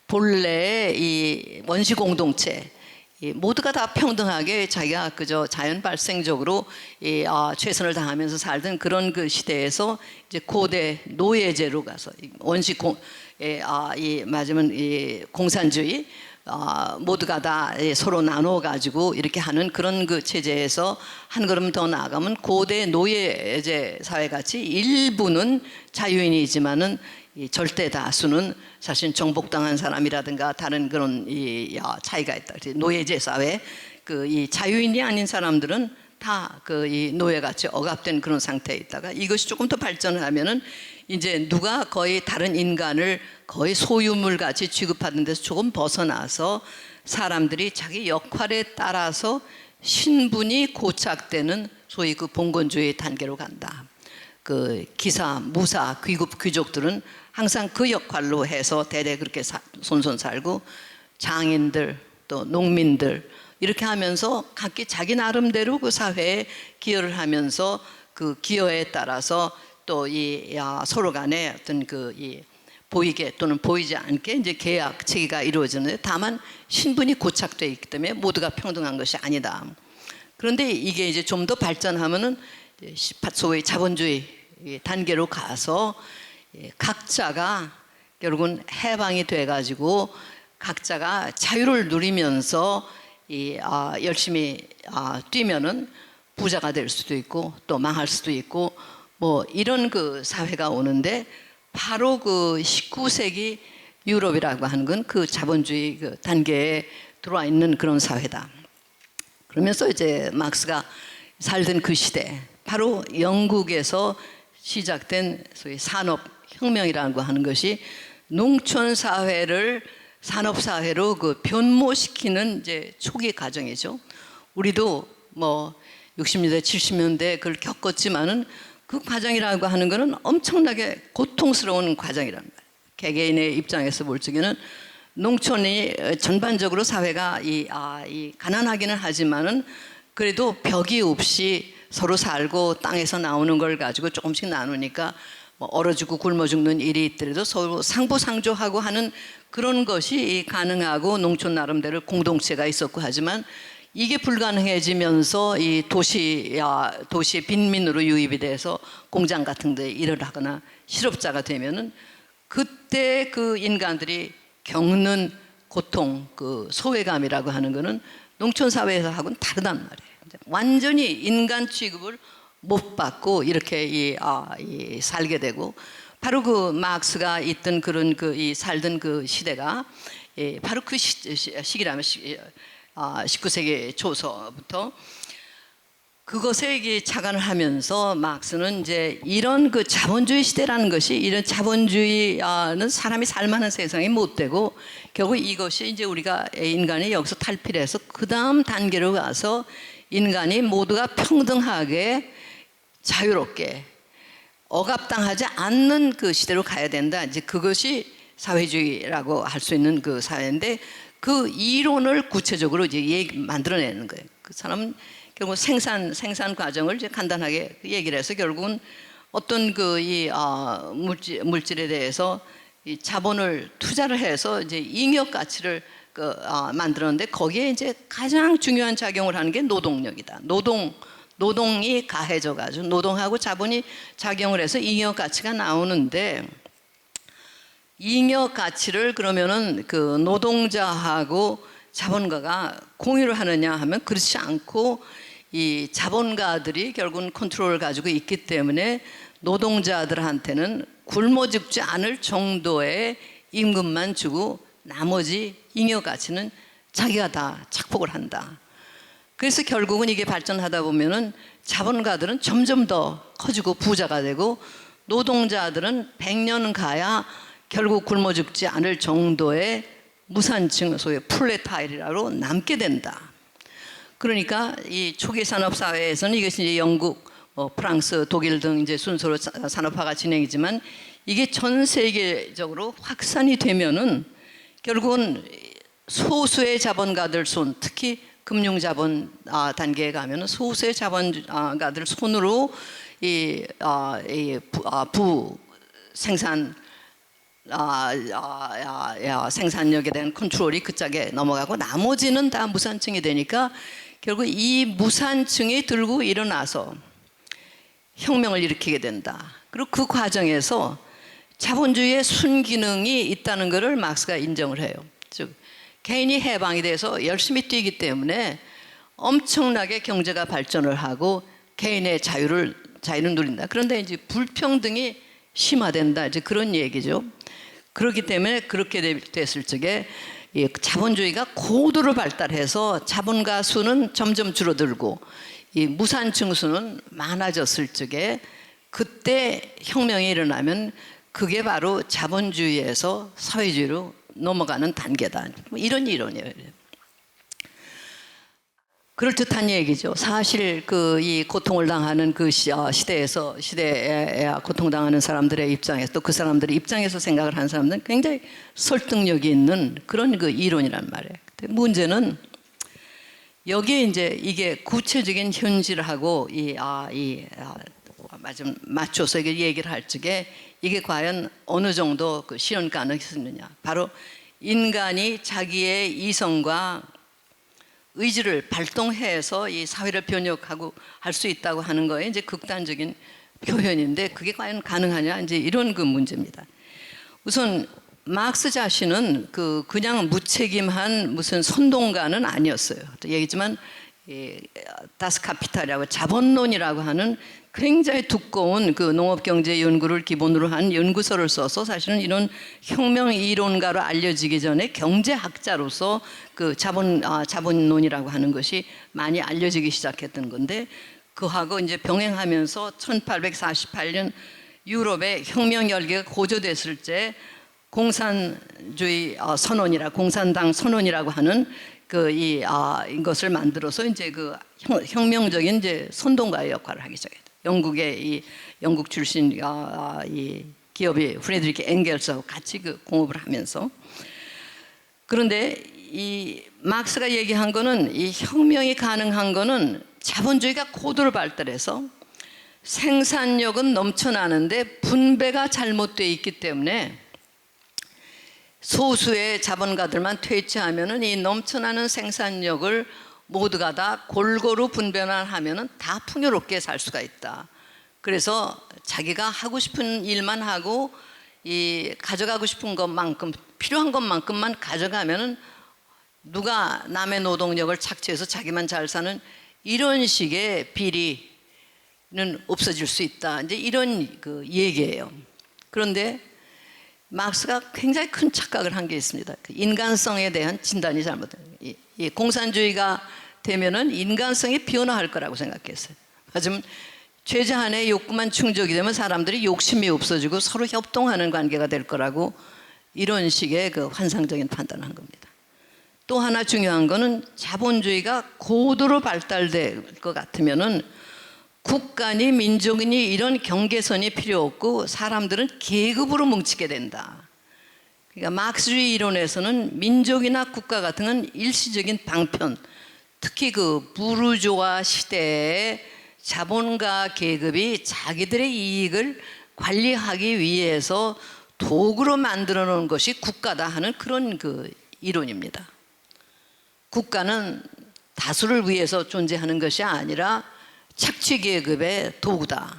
본래 이 원시 공동체 모두가 다 평등하게 자기가 그저 자연 발생적으로 최선을 다하면서 살던 그런 그 시대에서 이제 고대 노예제로 가서 원시 맞으면 공산주의 모두가 다 서로 나눠 가지고 이렇게 하는 그런 그 체제에서 한 걸음 더 나아가면 고대 노예제 사회같이 일부는 자유인이지만은 이 절대 다수는 사실 정복당한 사람이라든가 다른 그런 차이가 있다. 노예제 사회 이 자유인이 아닌 사람들은 다 이 노예같이 억압된 그런 상태에 있다가 이것이 조금 더 발전을 하면은 이제 누가 거의 다른 인간을 거의 소유물 같이 취급하는 데서 조금 벗어나서 사람들이 자기 역할에 따라서 신분이 고착되는 소위 그 봉건주의 단계로 간다. 그 기사, 무사, 귀국, 귀족들은 항상 그 역할로 해서 대대 그렇게 손손 살고, 장인들 또 농민들 이렇게 하면서 각기 자기 나름대로 그 사회에 기여를 하면서 그 기여에 따라서 또 이 서로 간에 어떤 그 이 보이게 또는 보이지 않게 이제 계약 체계가 이루어지는데, 다만 신분이 고착되어 있기 때문에 모두가 평등한 것이 아니다. 그런데 이게 이제 좀 더 발전하면은 소위 자본주의 단계로 가서 각자가 결국은 해방이 돼가지고 각자가 자유를 누리면서 열심히 뛰면은 부자가 될 수도 있고 또 망할 수도 있고 뭐 이런 그 사회가 오는데, 바로 그 19세기 유럽이라고 하는 건 그 자본주의 그 단계에 들어와 있는 그런 사회다. 그러면서 이제 막스가 살던 그 시대, 바로 영국에서 시작된 소위 산업혁명이라고 하는 것이 농촌 사회를 산업사회로 그 변모시키는 이제 초기 과정이죠. 우리도 뭐 60년대, 70년대 그걸 겪었지만은 그 과정이라고 하는 것은 엄청나게 고통스러운 과정이란 말이에요. 개개인의 입장에서 볼 적에는 농촌이 전반적으로 사회가 가난하기는 하지만은 그래도 벽이 없이 서로 살고 땅에서 나오는 걸 가지고 조금씩 나누니까 뭐 얼어 죽고 굶어 죽는 일이 있더라도 서로 상부상조하고 하는 그런 것이 가능하고 농촌 나름대로 공동체가 있었고, 하지만 이게 불가능해지면서 이 도시의 빈민으로 유입이 돼서 공장 같은 데 일을 하거나 실업자가 되면은 그때 그 인간들이 겪는 고통, 그 소외감이라고 하는 거는 농촌 사회에서 하고는 다르단 말이에요. 완전히 인간 취급을 못 받고 이렇게 살게 되고, 바로 그 막스가 있던 그런 살던 그 시대가 바로 그 시기라면 19세기 초서부터 그것에 착안을 하면서 막스는 이제 이런 그 자본주의 시대라는 것이, 이런 자본주의는 사람이 살만한 세상이 못 되고 결국 이것이 이제 우리가 인간이 여기서 탈피해서 그 다음 단계로 가서 인간이 모두가 평등하게 자유롭게 억압당하지 않는 그 시대로 가야 된다. 이제 그것이 사회주의라고 할 수 있는 그 사회인데, 그 이론을 구체적으로 이제 만들어내는 거예요. 그 사람은 결국 생산 과정을 이제 간단하게 얘기를 해서 결국은 어떤 물질에 대해서 이 자본을 투자를 해서 이제 잉여 가치를 만들었는데, 거기에 이제 가장 중요한 작용을 하는 게 노동력이다. 노동이 가해져 가지고 노동하고 자본이 작용을 해서 잉여 가치가 나오는데, 잉여 가치를 그러면은 그 노동자하고 자본가가 공유를 하느냐 하면 그렇지 않고, 이 자본가들이 결국은 컨트롤을 가지고 있기 때문에 노동자들한테는 굶어 죽지 않을 정도의 임금만 주고 나머지 잉여 가치는 자기가 다 착복을 한다. 그래서 결국은 이게 발전하다 보면은 자본가들은 점점 더 커지고 부자가 되고, 노동자들은 100년 가야 결국 굶어 죽지 않을 정도의 무산층, 소위 플레타일이라고 남게 된다. 그러니까 이 초기 산업 사회에서는 이것이 이제 영국, 프랑스, 독일 등 이제 순서로 산업화가 진행이지만, 이게 전 세계적으로 확산이 되면은 결국은 소수의 자본가들 손, 특히 금융자본 단계에 가면은 소수의 자본가들 손으로 생산력에 대한 컨트롤이 그 짝에 넘어가고 나머지는 다 무산층이 되니까, 결국 이 무산층이 들고 일어나서 혁명을 일으키게 된다. 그리고 그 과정에서 자본주의의 순기능이 있다는 것을 막스가 인정을 해요. 즉 개인이 해방이 돼서 열심히 뛰기 때문에 엄청나게 경제가 발전을 하고 개인의 자유를 누린다. 그런데 이제 불평등이 심화된다, 이제 그런 얘기죠. 그렇기 때문에 그렇게 됐을 적에 이 자본주의가 고도로 발달해서 자본가 수는 점점 줄어들고 이 무산층 수는 많아졌을 적에, 그때 혁명이 일어나면 그게 바로 자본주의에서 사회주의로 넘어가는 단계다. 뭐 이런 이론이에요. 그럴듯한 얘기죠. 사실 이 고통을 당하는 시대에 고통당하는 사람들의 입장에서 또 그 사람들의 입장에서 생각을 하는 사람들은 굉장히 설득력이 있는 그런 이론이란 말이에요. 근데 문제는 여기에 이제 이게 구체적인 현실하고 맞춰서 이게 얘기를 할 적에 이게 과연 어느 정도 실현 가능성이 있느냐. 바로 인간이 자기의 이성과 의지를 발동해서 이 사회를 변혁하고 할 수 있다고 하는 거에 이제 극단적인 표현인데 그게 과연 가능하냐 이제 이런 문제입니다. 우선 막스 자신은 그냥 무책임한 무슨 선동가는 아니었어요. 또 얘기지만 다스 카피탈이라고 자본론이라고 하는 굉장히 두꺼운 농업경제 연구를 기본으로 한 연구서를 써서 사실은 이런 혁명 이론가로 알려지기 전에 경제학자로서 자본론이라고 하는 것이 많이 알려지기 시작했던 건데 그하고 이제 병행하면서 1848년 유럽의 혁명 열기가 고조됐을 때 공산주의 공산당 선언이라고 하는 이것을 만들어서 이제 혁명적인 이제 선동가의 역할을 하기 시작했다. 영국 출신 이 기업이 프레드리히 엥겔스하고 같이 공업을 하면서 그런데 이 막스가 얘기한 거는 이 혁명이 가능한 거는 자본주의가 고도로 발달해서 생산력은 넘쳐나는데 분배가 잘못되어 있기 때문에 소수의 자본가들만 퇴치하면은 이 넘쳐나는 생산력을 모두가 다 골고루 분배만 하면은 다 풍요롭게 살 수가 있다. 그래서 자기가 하고 싶은 일만 하고 가져가고 싶은 것만큼 필요한 것만큼만 가져가면은 누가 남의 노동력을 착취해서 자기만 잘 사는 이런 식의 비리는 없어질 수 있다. 이제 이런 얘기예요. 그런데 막스가 굉장히 큰 착각을 한 게 있습니다. 인간성에 대한 진단이 잘못된 거예요. 이 공산주의가 되면은 인간성이 변화할 거라고 생각했어요. 하지만 최저한의 욕구만 충족이 되면 사람들이 욕심이 없어지고 서로 협동하는 관계가 될 거라고 이런 식의 환상적인 판단을 한 겁니다. 또 하나 중요한 거는 자본주의가 고도로 발달될 것 같으면은 국가니 민족이니 이런 경계선이 필요 없고 사람들은 계급으로 뭉치게 된다. 그러니까 막스주의 이론에서는 민족이나 국가 같은 건 일시적인 방편, 특히 부르주아 시대에 자본가 계급이 자기들의 이익을 관리하기 위해서 도구로 만들어 놓은 것이 국가다 하는 그런 이론입니다. 국가는 다수를 위해서 존재하는 것이 아니라 착취계급의 도구다.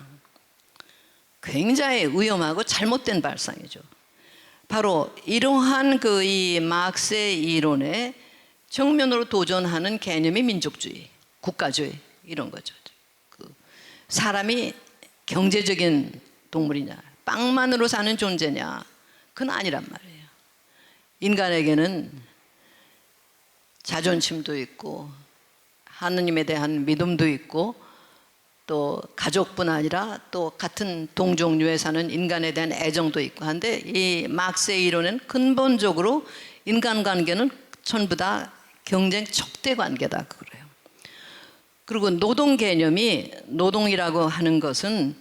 굉장히 위험하고 잘못된 발상이죠. 바로 이러한 이 막스의 이론에 정면으로 도전하는 개념이 민족주의, 국가주의 이런 거죠. 사람이 경제적인 동물이냐, 빵만으로 사는 존재냐, 그건 아니란 말이에요. 인간에게는 자존심도 있고 하느님에 대한 믿음도 있고 또 가족뿐 아니라 또 같은 동종류에 사는 인간에 대한 애정도 있고 한데 이 막스의 이론은 근본적으로 인간관계는 전부 다 경쟁 척대 관계다 그래요. 그리고 노동 개념이 노동이라고 하는 것은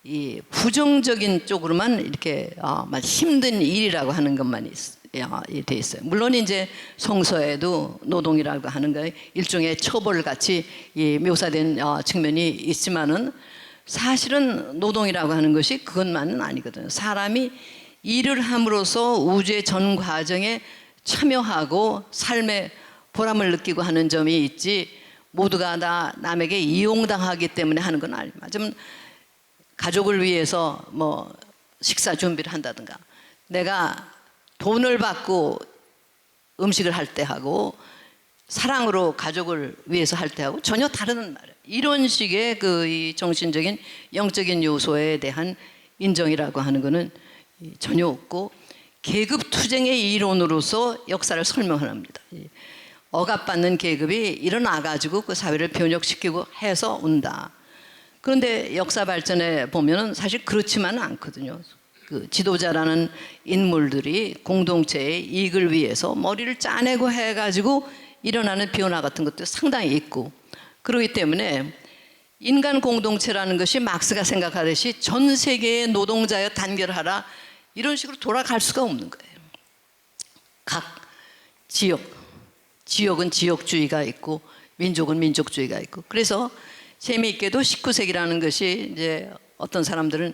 이 부정적인 쪽으로만 이렇게 힘든 일이라고 하는 것만 돼 있어요. 물론 이제 성서에도 노동이라고 하는 게 일종의 처벌같이 묘사된 측면이 있지만은 사실은 노동이라고 하는 것이 그것만은 아니거든요. 사람이 일을 함으로써 우주의 전 과정에 참여하고 삶의 보람을 느끼고 하는 점이 있지 모두가 다 남에게 이용당하기 때문에 하는 건 아닙니다. 좀 가족을 위해서 뭐 식사 준비를 한다든가 내가 돈을 받고 음식을 할 때 하고 사랑으로 가족을 위해서 할 때 하고 전혀 다른 말이에요. 이런 식의 이 정신적인 영적인 요소에 대한 인정이라고 하는 것은 전혀 없고 계급 투쟁의 이론으로서 역사를 설명합니다. 억압받는 계급이 일어나 가지고 그 사회를 변혁시키고 해서 온다. 그런데 역사 발전에 보면은 사실 그렇지만은 않거든요. 그 지도자라는 인물들이 공동체의 이익을 위해서 머리를 짜내고 해가지고 일어나는 변화 같은 것도 상당히 있고, 그렇기 때문에 인간 공동체라는 것이 막스가 생각하듯이 전 세계의 노동자여 단결하라 이런 식으로 돌아갈 수가 없는 거예요. 각 지역은 지역주의가 있고 민족은 민족주의가 있고, 그래서 재미있게도 19세기라는 것이 이제 어떤 사람들은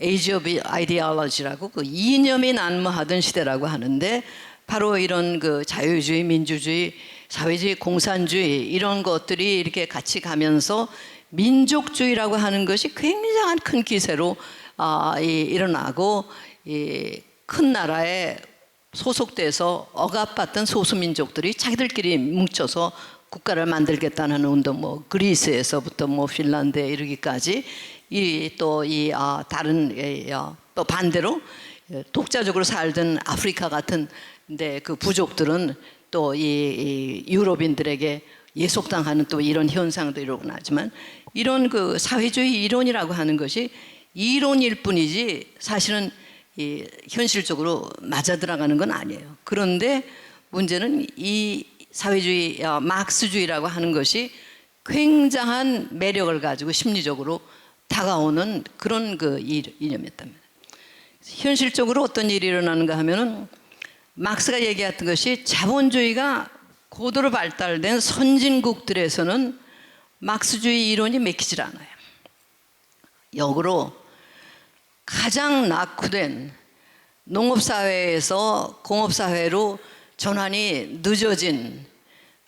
Age of Ideology라고 그 이념이 난무하던 시대라고 하는데, 바로 이런 그 자유주의, 민주주의, 사회주의, 공산주의 이런 것들이 이렇게 같이 가면서 민족주의라고 하는 것이 굉장한 큰 기세로 일어나고, 이 큰 나라에 소속돼서 억압받던 소수민족들이 자기들끼리 뭉쳐서 국가를 만들겠다는 운동, 뭐 그리스에서부터 뭐 핀란드에 이르기까지, 다른 또 반대로 독자적으로 살던 아프리카 같은 데 그 부족들은 또 이 유럽인들에게 예속당하는 또 이런 현상도 일어나지만, 이런 그 사회주의 이론이라고 하는 것이 이론일 뿐이지 사실은 이 현실적으로 맞아 들어가는 건 아니에요. 그런데 문제는 이 사회주의, 막스주의라고 하는 것이 굉장한 매력을 가지고 심리적으로 다가오는 그런 그 이념이었답니다. 현실적으로 어떤 일이 일어나는가 하면은, 막스가 얘기했던 것이 자본주의가 고도로 발달된 선진국들에서는 막스주의 이론이 맥히질 않아요. 역으로 가장 낙후된 농업사회에서 공업사회로 전환이 늦어진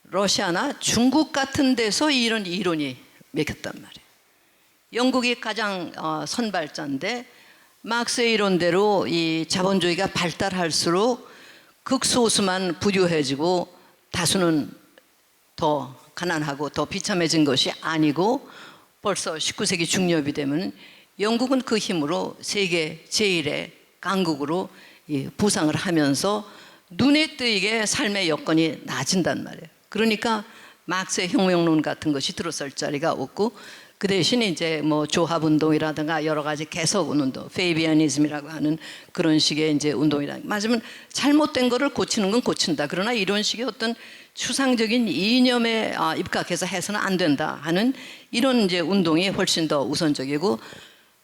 러시아나 중국 같은 데서 이런 이론이 맥혔단 말이에요. 영국이 가장 선발자인데, 막스의 이론대로 이 자본주의가 발달할수록 극소수만 부유해지고 다수는 더 가난하고 더 비참해진 것이 아니고, 벌써 19세기 중엽이 되면 영국은 그 힘으로 세계 제1의 강국으로 부상을 하면서 눈에 띄게 삶의 여건이 나아진단 말이에요. 그러니까 막스의 혁명론 같은 것이 들어설 자리가 없고, 그 대신 이제 뭐 조합운동이라든가 여러 가지 개석운동, 페이비아니즘이라고 하는 그런 식의 이제 운동이라, 맞으면 잘못된 거를 고치는 건 고친다. 그러나 이런 식의 어떤 추상적인 이념에 입각해서 해서는 안 된다 하는 이런 이제 운동이 훨씬 더 우선적이고,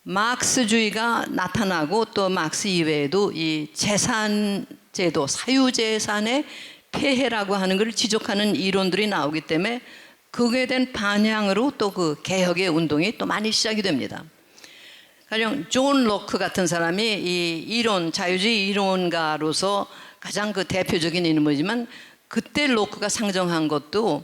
막스주의가 나타나고 또 막스 이외에도 이 재산제도, 사유재산의 폐해라고 하는 것을 지적하는 이론들이 나오기 때문에 그에 대한 반향으로 또 그 개혁의 운동이 또 많이 시작이 됩니다. 가령 존 로크 같은 사람이 이 이론, 자유주의 이론가로서 가장 그 대표적인 인물이지만, 그때 로크가 상정한 것도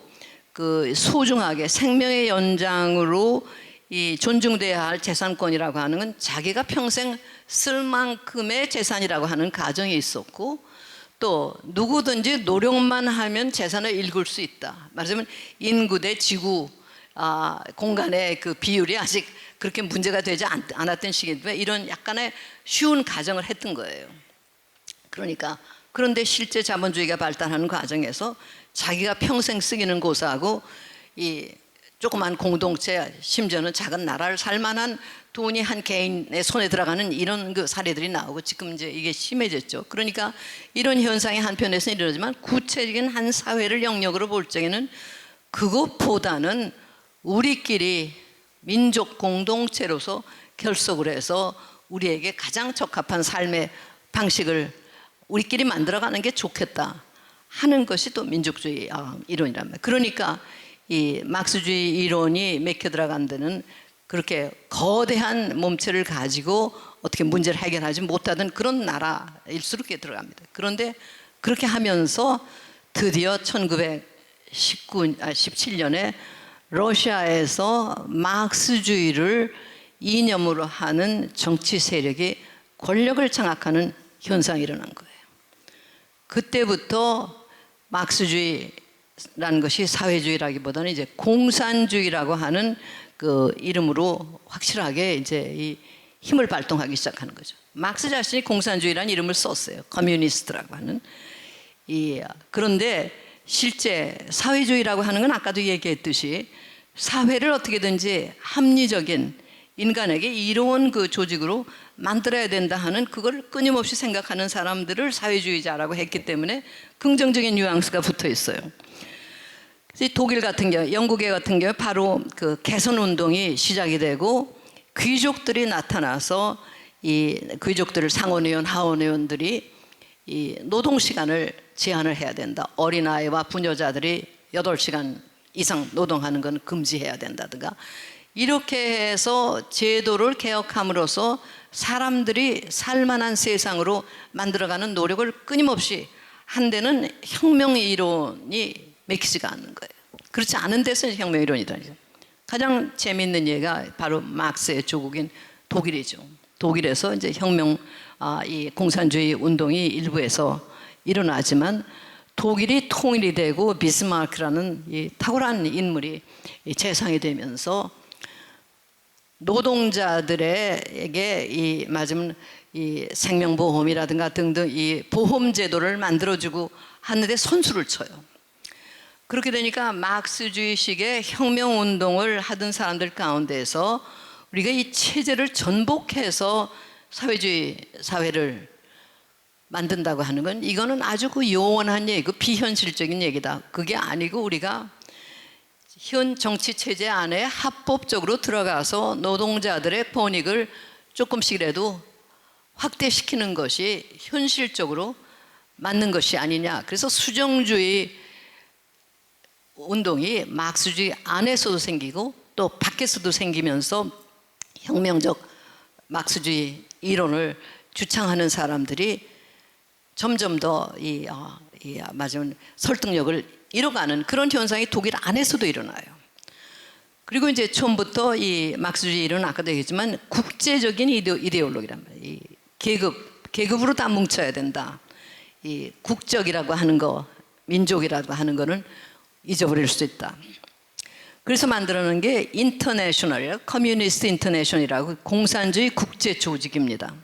그 소중하게 생명의 연장으로 이 존중돼야 할 재산권이라고 하는 건 자기가 평생 쓸 만큼의 재산이라고 하는 가정이 있었고, 또 누구든지 노력만 하면 재산을 읽을 수 있다. 말하자면 인구 대 지구 공간의 그 비율이 아직 그렇게 문제가 되지 않았던 시기인데, 이런 약간의 쉬운 가정을 했던 거예요. 그러니까 그런데 실제 자본주의가 발달하는 과정에서 자기가 평생 쓰기는 고사하고 이 조그만 공동체, 심지어는 작은 나라를 살만한 돈이 한 개인의 손에 들어가는 이런 그 사례들이 나오고, 지금 이제 이게 심해졌죠. 그러니까 이런 현상이 한편에서는 이러지만, 구체적인 한 사회를 영역으로 볼 적에는 그것보다는 우리끼리 민족 공동체로서 결속을 해서 우리에게 가장 적합한 삶의 방식을 우리끼리 만들어가는 게 좋겠다 하는 것이 또 민족주의 이론이란 말이에요. 그러니까 이 막스주의 이론이 맥혀 들어간 데는 그렇게 거대한 몸체를 가지고 어떻게 문제를 해결하지 못하던 그런 나라일수록 들어갑니다. 그런데 그렇게 하면서 드디어 1917년에 러시아에서 막스주의를 이념으로 하는 정치 세력이 권력을 장악하는 현상이 일어난 거예요. 그때부터 막스주의라는 것이 사회주의라기보다는 이제 공산주의라고 하는 그 이름으로 확실하게 이제 이 힘을 발동하기 시작하는 거죠. 막스 자신이 공산주의라는 이름을 썼어요. 커뮤니스트라고 하는. 그런데 실제 사회주의라고 하는 건 아까도 얘기했듯이 사회를 어떻게든지 합리적인 인간에게 이로운 그 조직으로 만들어야 된다 하는 그걸 끊임없이 생각하는 사람들을 사회주의자라고 했기 때문에 긍정적인 뉘앙스가 붙어 있어요. 독일 같은 경우, 영국에 같은 경우 바로 그 개선 운동이 시작이 되고 귀족들이 나타나서 이 귀족들을 상원의원, 하원의원들이 이 노동 시간을 제한을 해야 된다. 어린아이와 부녀자들이 8시간 이상 노동하는 건 금지해야 된다든가. 이렇게 해서 제도를 개혁함으로써 사람들이 살만한 세상으로 만들어가는 노력을 끊임없이 한 데는 혁명 이론이 맥히지가 않는 거예요. 그렇지 않은 데서는 혁명 이론이다. 가장 재미있는 예가 바로 막스의 조국인 독일이죠. 독일에서 이제 혁명, 이 공산주의 운동이 일부에서 일어나지만 독일이 통일이 되고 비스마르크라는 이 탁월한 인물이 재상이 되면서 노동자들에게 이 맞으면 이 생명보험이라든가 등등 이 보험제도를 만들어주고 하는데 선수를 쳐요. 그렇게 되니까 막스주의식의 혁명운동을 하던 사람들 가운데서 우리가 이 체제를 전복해서 사회주의 사회를 만든다고 하는 건 이거는 아주 그 요원한 얘기고 비현실적인 얘기다. 그게 아니고 우리가 현 정치 체제 안에 합법적으로 들어가서 노동자들의 권익을 조금씩이라도 확대시키는 것이 현실적으로 맞는 것이 아니냐. 그래서 수정주의 운동이 막스주의 안에서도 생기고 또 밖에서도 생기면서 혁명적 막스주의 이론을 주창하는 사람들이 점점 더 맞으면 설득력을 잃어가는 그런 현상이 독일 안에서도 일어나요. 그리고 이제 처음부터 이 막스주의 이론은 아까도 얘기했지만 국제적인 이데올로기란 말이에요. 계급으로 다 뭉쳐야 된다. 이 국적이라고 하는 거, 민족이라고 하는 거는 잊어버릴 수 있다. 그래서 만들어낸 게 인터내셔널이라고, 커뮤니스트 인터내셔널이라고 공산주의 국제 조직입니다.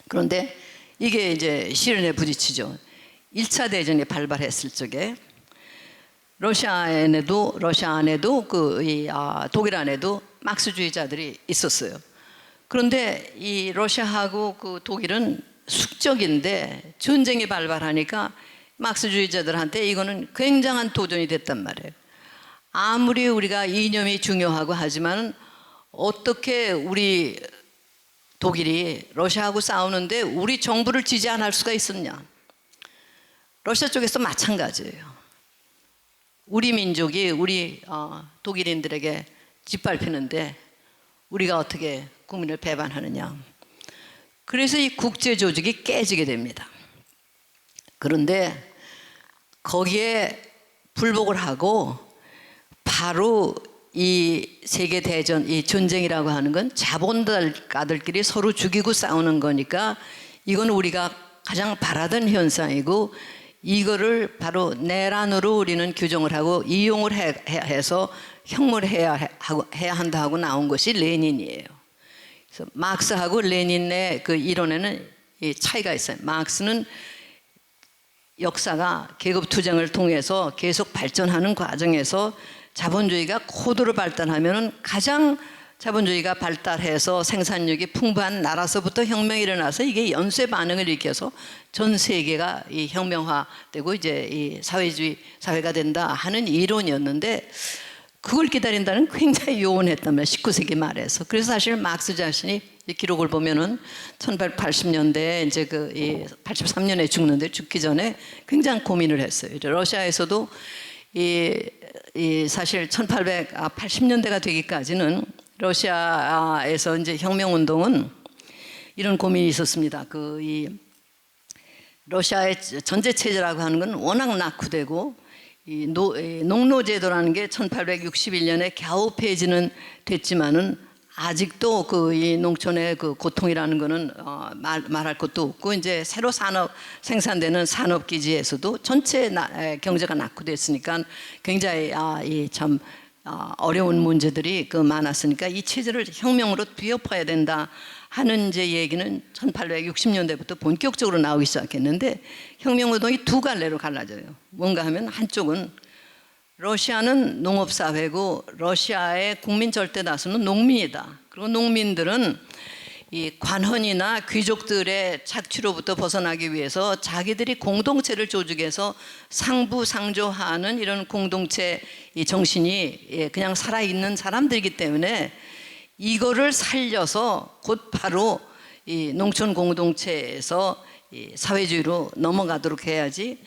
그런데 이게 이제 시련에 부딪히죠. 1차 대전이 발발했을 적에 러시아 안에도 독일 안에도 막스주의자들이 있었어요. 그런데 이 러시아하고 그 독일은 숙적인데 전쟁이 발발하니까 막스주의자들한테 이거는 굉장한 도전이 됐단 말이에요. 아무리 우리가 이념이 중요하고 하지만 어떻게 우리 독일이 러시아하고 싸우는데 우리 정부를 지지 안 할 수가 있었냐. 러시아 쪽에서 마찬가지예요. 우리 민족이 우리 독일인들에게 짓밟히는데 우리가 어떻게 국민을 배반하느냐. 그래서 이 국제조직이 깨지게 됩니다. 그런데 거기에 불복을 하고 바로 이 세계대전, 이 전쟁이라고 하는 건 자본가들끼리 서로 죽이고 싸우는 거니까 이건 우리가 가장 바라던 현상이고 이거를 바로 내란으로 우리는 규정을 하고 이용을 해서 혁명을 해야 한다 하고 나온 것이 레닌이에요. 그래서 막스하고 레닌의 그 이론에는 이 차이가 있어요. 막스는 역사가 계급투쟁을 통해서 계속 발전하는 과정에서 자본주의가 고도로 발달하면 가장 자본주의가 발달해서 생산력이 풍부한 나라서부터 혁명이 일어나서 이게 연쇄 반응을 일으켜서 전 세계가 이 혁명화되고 이제 이 사회주의 사회가 된다 하는 이론이었는데 그걸 기다린다는 굉장히 요원했단 말이에요. 19세기 말에서. 그래서 사실 막스 자신이 이 기록을 보면은 1880년대에 이제 83년에 죽는데 죽기 전에 굉장히 고민을 했어요. 러시아에서도 사실 1880년대가 되기까지는 러시아에서 이제 혁명운동은 이런 고민이 있었습니다. 러시아의 전제체제라고 하는 건 워낙 낙후되고 농노제도라는 게 1861년에 겨우 폐지는 됐지만은 아직도 이 농촌의 그 고통이라는 거는 말할 것도 없고 이제 새로 생산되는 산업기지에서도 전체 경제가 낙후됐으니까 굉장히 참 어려운 문제들이 많았으니까 이 체제를 혁명으로 뒤엎어야 된다 하는 이제 얘기는 1860년대부터 본격적으로 나오기 시작했는데 혁명운동이 두 갈래로 갈라져요. 뭔가 하면 한쪽은 러시아는 농업사회고 러시아의 국민 절대 다수는 농민이다. 그리고 농민들은 이 관원이나 귀족들의 착취로부터 벗어나기 위해서 자기들이 공동체를 조직해서 상부상조하는 이런 공동체 이 정신이 그냥 살아있는 사람들이기 때문에 이거를 살려서 곧바로 이 농촌 공동체에서 이 사회주의로 넘어가도록 해야지,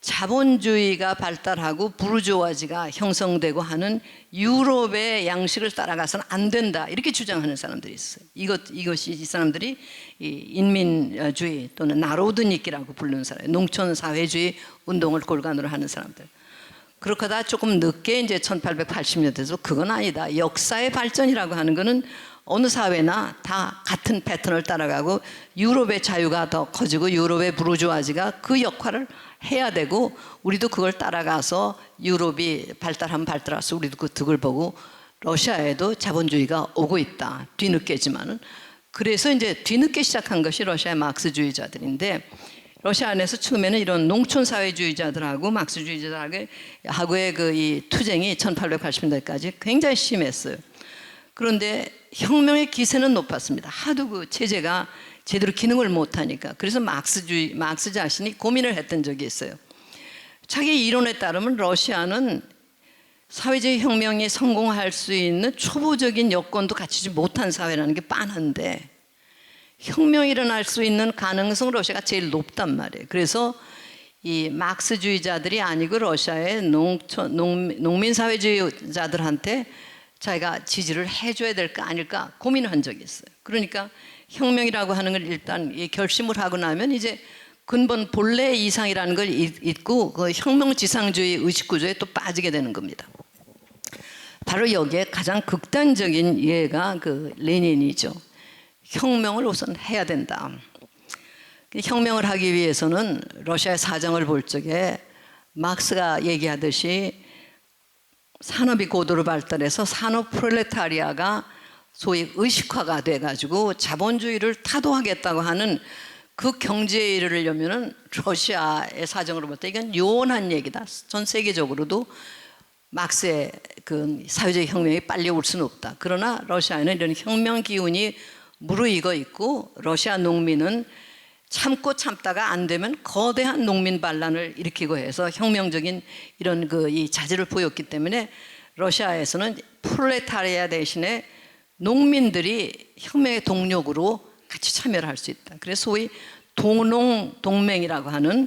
자본주의가 발달하고 부르주아지가 형성되고 하는 유럽의 양식을 따라가서는 안 된다, 이렇게 주장하는 사람들이 있어요. 이것이 이 사람들이 이 인민주의 또는 나로드니키라고 부르는 사람, 농촌 사회주의 운동을 골간으로 하는 사람들. 그렇게 하다 조금 늦게 이제 1880년대에서 그건 아니다, 역사의 발전이라고 하는 거는 어느 사회나 다 같은 패턴을 따라가고 유럽의 자유가 더 커지고 유럽의 부르주아지가 그 역할을 해야 되고 우리도 그걸 따라가서 유럽이 발달하면 발달해서 우리도 그 득을 보고 러시아에도 자본주의가 오고 있다, 뒤늦게지만은. 그래서 이제 뒤늦게 시작한 것이 러시아의 막스주의자들인데, 러시아 안에서 처음에는 이런 농촌사회주의자들하고 막스주의자들하고의 그 이 투쟁이 1880년대까지 굉장히 심했어요. 그런데 혁명의 기세는 높았습니다. 하도 그 체제가 제대로 기능을 못하니까. 그래서 막스 자신이 고민을 했던 적이 있어요. 자기 이론에 따르면 러시아는 사회주의 혁명이 성공할 수 있는 초보적인 여건도 갖추지 못한 사회라는 게 뻔한데, 혁명이 일어날 수 있는 가능성 러시아가 제일 높단 말이에요. 그래서 이 막스주의자들이 아니고 러시아의 농민사회주의자들한테 자기가 지지를 해줘야 될까 아닐까 고민을 한 적이 있어요. 그러니까 혁명이라고 하는 걸 일단 결심을 하고 나면 이제 근본 본래 이상이라는 걸 잊고 그 혁명지상주의 의식구조에 또 빠지게 되는 겁니다. 바로 여기에 가장 극단적인 예가 그 레닌이죠. 혁명을 우선 해야 된다. 혁명을 하기 위해서는 러시아의 사정을 볼 적에 막스가 얘기하듯이 산업이 고도로 발달해서 산업 프롤레타리아가 소위 의식화가 돼가지고 자본주의를 타도하겠다고 하는 그 경제에 이르려면은 러시아의 사정으로 볼 때 이건 요원한 얘기다. 전 세계적으로도 막스의 그 사회주의 혁명이 빨리 올 수는 없다. 그러나 러시아에는 이런 혁명 기운이 무르익어 있고 러시아 농민은 참고 참다가 안 되면 거대한 농민 반란을 일으키고 해서 혁명적인 이런 그 이 자질을 보였기 때문에 러시아에서는 프롤레타리아 대신에 농민들이 혁명의 동력으로 같이 참여를 할 수 있다. 그래서 소위 도농동맹이라고 하는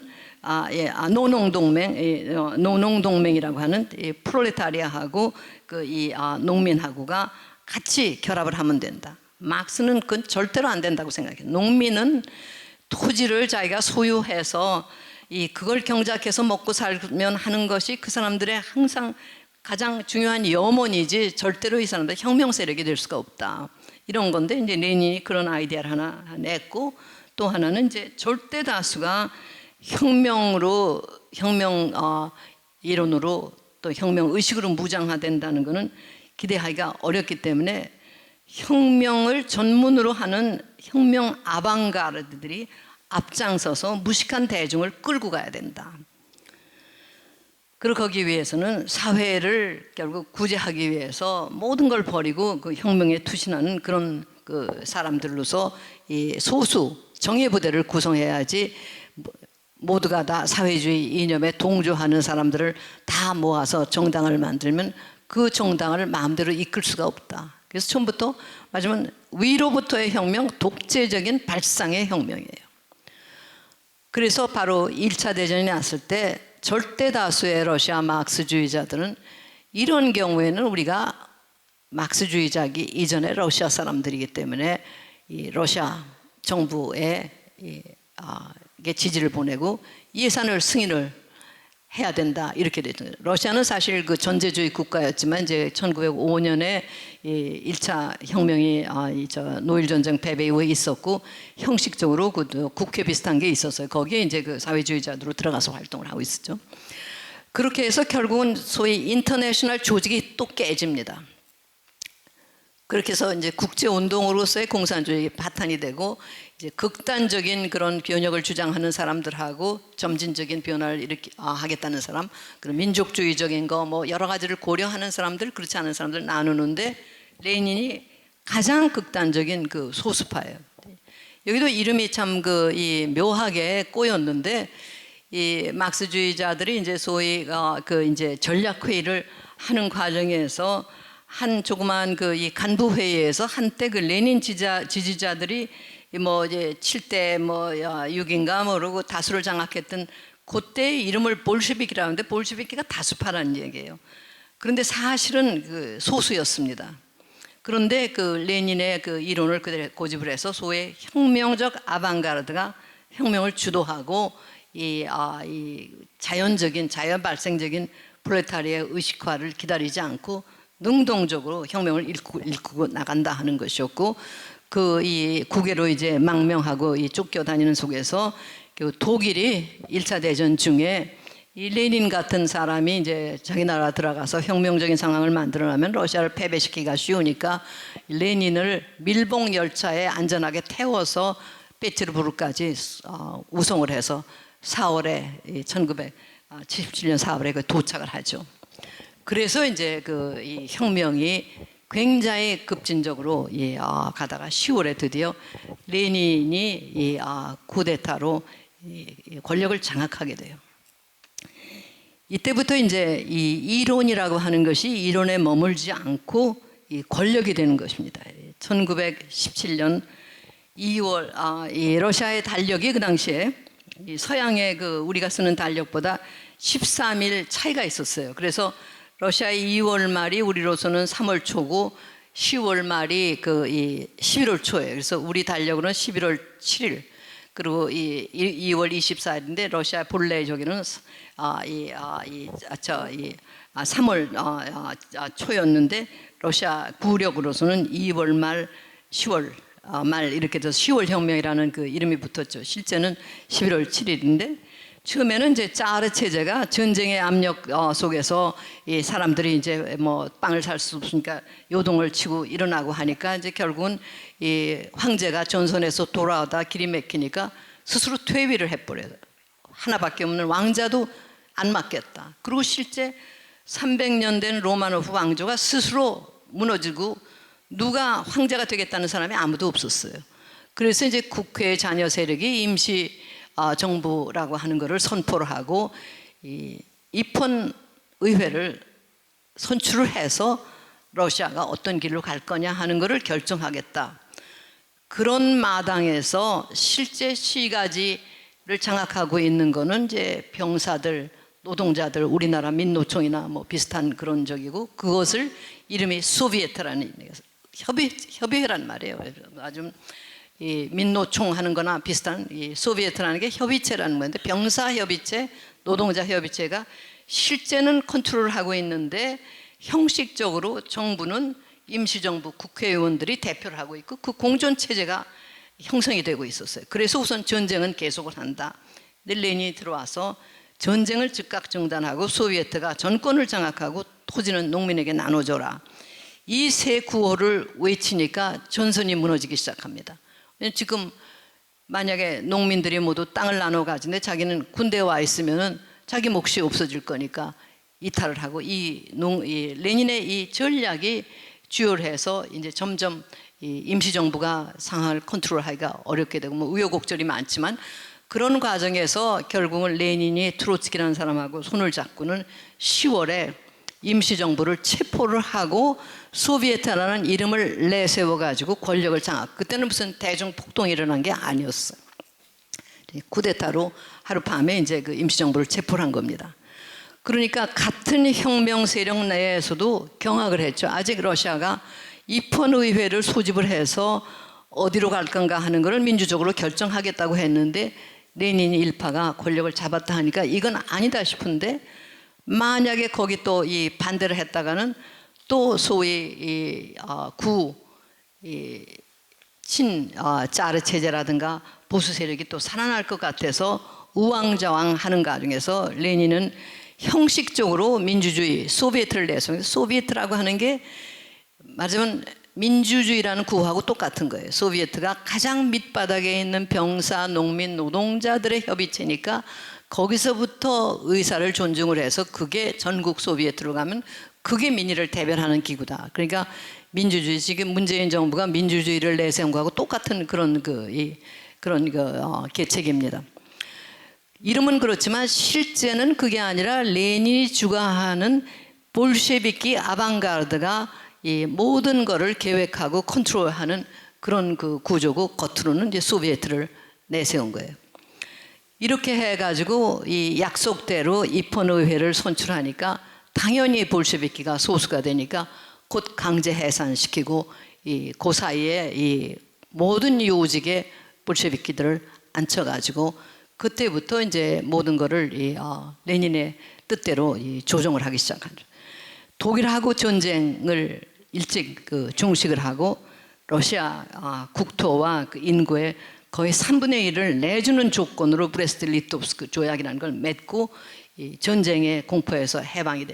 노농동맹이라고 하는 이 프롤레타리아하고 그 이 농민하고가 같이 결합을 하면 된다. 막스는 그건 절대로 안 된다고 생각해요. 농민은 토지를 자기가 소유해서 그걸 경작해서 먹고 살면 하는 것이 그 사람들의 항상 가장 중요한 염원이지 절대로 이 사람들 혁명 세력이 될 수가 없다. 이런 건데 이제 레닌이 그런 아이디어를 하나 냈고, 또 하나는 이제 절대 다수가 혁명 이론으로 또 혁명 의식으로 무장화된다는 것은 기대하기가 어렵기 때문에 혁명을 전문으로 하는 혁명 아방가르드들이 앞장서서 무식한 대중을 끌고 가야 된다. 그리고 거기 위해서는 사회를 결국 구제하기 위해서 모든 걸 버리고 그 혁명에 투신하는 그런 그 사람들로서 이 소수 정예부대를 구성해야지, 모두가 다 사회주의 이념에 동조하는 사람들을 다 모아서 정당을 만들면 그 정당을 마음대로 이끌 수가 없다. 그래서 처음부터 마지막은 위로부터의 혁명, 독재적인 발상의 혁명이에요. 그래서 바로 1차 대전이 났을 때 절대 다수의 러시아 막스주의자들은 이런 경우에는 우리가 막스주의자기 이전에 러시아 사람들이기 때문에 이 러시아 정부에 지지를 보내고 예산을 승인을 해야 된다, 이렇게 됐죠. 러시아는 사실 그 전제주의 국가였지만 이제 1905년에 1차 혁명이 노일 전쟁 패배 이후에 있었고 형식적으로 그 국회 비슷한 게 있었어요. 거기에 이제 그 사회주의자들로 들어가서 활동을 하고 있었죠. 그렇게 해서 결국은 소위 인터내셔널 조직이 또 깨집니다. 그렇게 해서 이제 국제 운동으로서의 공산주의 바탕이 되고 이제 극단적인 그런 변혁을 주장하는 사람들하고 점진적인 변화를 하겠다는 사람, 그리고 민족주의적인 거 뭐 여러 가지를 고려하는 사람들, 그렇지 않은 사람들 나누는데 레닌이 가장 극단적인 그 소수파예요. 여기도 이름이 참 이 묘하게 꼬였는데 이 막스주의자들이 이제 소위 그 이제 전략 회의를 하는 과정에서 한 조그만 그 이 간부 회의에서 한때 그 레닌 지지자들이 뭐 이제 7대 뭐 6인가 모르고 다수를 장악했던 그때의 이름을 볼셰비키라고 하는데 볼셰비키가 다수파라는 얘기예요. 그런데 사실은 그 소수였습니다. 그런데 그 레닌의 그 이론을 그대로 고집을 해서 소위 혁명적 아방가르드가 혁명을 주도하고 이 자연 발생적인 프롤레타리아의 의식화를 기다리지 않고 능동적으로 혁명을 일구고 나간다 하는 것이었고, 그 이 국외로 이제 망명하고 이 쫓겨다니는 속에서 그 독일이 1차 대전 중에 이 레닌 같은 사람이 이제 자기 나라 들어가서 혁명적인 상황을 만들어내면 러시아를 패배시키기가 쉬우니까 레닌을 밀봉 열차에 안전하게 태워서 페테르부르크까지 우송을 해서 1977년 4월에 그 도착을 하죠. 그래서 이제 이 혁명이 굉장히 급진적으로 가다가 10월에 드디어 레닌이 쿠데타로 권력을 장악하게 돼요. 이때부터 이제 이 이론이라고 하는 것이 이론에 머물지 않고 이 권력이 되는 것입니다. 1917년 2월 이 러시아의 달력이 그 당시에 이 서양의 그 우리가 쓰는 달력보다 13일 차이가 있었어요. 그래서 러시아의 2월 말이 우리로서는 3월 초고 10월 말이 이 11월 초예요. 그래서 우리 달력으로는 11월 7일 그리고 2월 24일인데 러시아 본래 저기는 3월 초였는데 러시아 구력으로서는 2월 말 10월 말 이렇게 돼서 10월 혁명이라는 그 이름이 붙었죠. 실제는 11월 7일인데 처음에는 이제 짜르 체제가 전쟁의 압력 속에서 이 사람들이 이제 뭐 빵을 살 수 없으니까 요동을 치고 일어나고 하니까 이제 결국은 이 황제가 전선에서 돌아오다 길이 막히니까 스스로 퇴위를 해버려요. 하나밖에 없는 왕자도 안 맡겠다. 그리고 실제 300년 된 로마노프 왕조가 스스로 무너지고 누가 황제가 되겠다는 사람이 아무도 없었어요. 그래서 이제 국회 자녀 세력이 임시 정부라고 하는 것을 선포를 하고 이 입헌 의회를 선출을 해서 러시아가 어떤 길로 갈 거냐 하는 것을 결정하겠다. 그런 마당에서 실제 시가지를 장악하고 있는 거는 이제 병사들, 노동자들, 우리나라 민노총이나 뭐 비슷한 그런 적이고 그것을 이름이 소비에트라는 의미예요. 협의회란 말이에요. 아주 이 민노총 하는 거나 비슷한 이 소비에트라는 게 협의체라는 건데 병사 협의체, 노동자 협의체가 실제는 컨트롤을 하고 있는데 형식적으로 정부는 임시정부 국회의원들이 대표를 하고 있고 그 공존체제가 형성이 되고 있었어요. 그래서 우선 전쟁은 계속을 한다. 레닌이 들어와서 전쟁을 즉각 중단하고 소비에트가 전권을 장악하고 토지는 농민에게 나눠줘라. 이 세 구호를 외치니까 전선이 무너지기 시작합니다. 지금 만약에 농민들이 모두 땅을 나눠 가지는데 자기는 군대에 와 있으면은 자기 몫이 없어질 거니까 이탈을 하고 이 레닌의 이 전략이 주요해서 이제 점점 이 임시정부가 상황을 컨트롤하기가 어렵게 되고 뭐 우여곡절이 많지만 그런 과정에서 결국은 레닌이 트로츠키라는 사람하고 손을 잡고는 10월에 임시정부를 체포를 하고 소비에트라는 이름을 내세워 가지고 권력을 장악. 그때는 무슨 대중폭동이 일어난 게 아니었어요. 쿠데타로 하룻밤에 이제 그 임시정부를 체포를 한 겁니다. 그러니까 같은 혁명 세력 내에서도 경악을 했죠. 아직 러시아가 입헌의회를 소집을 해서 어디로 갈 건가 하는 것을 민주적으로 결정하겠다고 했는데 레닌 일파가 권력을 잡았다 하니까 이건 아니다 싶은데 만약에 거기 또 이 반대를 했다가는 또 소위 짜르 체제라든가 보수 세력이 또 살아날 것 같아서 우왕좌왕하는 과정에서 레닌은 형식적으로 민주주의 소비에트를 내세워서 소비에트라고 하는 게 말하자면 민주주의라는 구호하고 똑같은 거예요. 소비에트가 가장 밑바닥에 있는 병사, 농민, 노동자들의 협의체니까 거기서부터 의사를 존중을 해서 그게 전국 소비에트로 가면 그게 민의를 대변하는 기구다. 그러니까 민주주의, 지금 문재인 정부가 민주주의를 내세운 거하고 똑같은 그런 계책입니다. 이름은 그렇지만 실제는 그게 아니라 레닌이 주관하는 볼셰비키 아방가르드가 이 모든 거를 계획하고 컨트롤하는 그런 그 구조고, 겉으로는 이제 소비에트를 내세운 거예요. 이렇게 해가지고 이 약속대로 입헌의회를 선출하니까 당연히 볼셰비키가 소수가 되니까 곧 강제 해산시키고 그 사이에 이 모든 요직에 볼셰비키들을 앉혀가지고 그때부터 이제 모든 거를 레닌의 뜻대로 조정을 하기 시작한 거죠. 독일하고 전쟁을 일찍 종식을 하고 러시아 국토와 그 인구의 거의 3분의 1을 내주는 조건으로 브레스트-리토브스크 조약이라는 걸 맺고 이 전쟁의 공포에서 해방이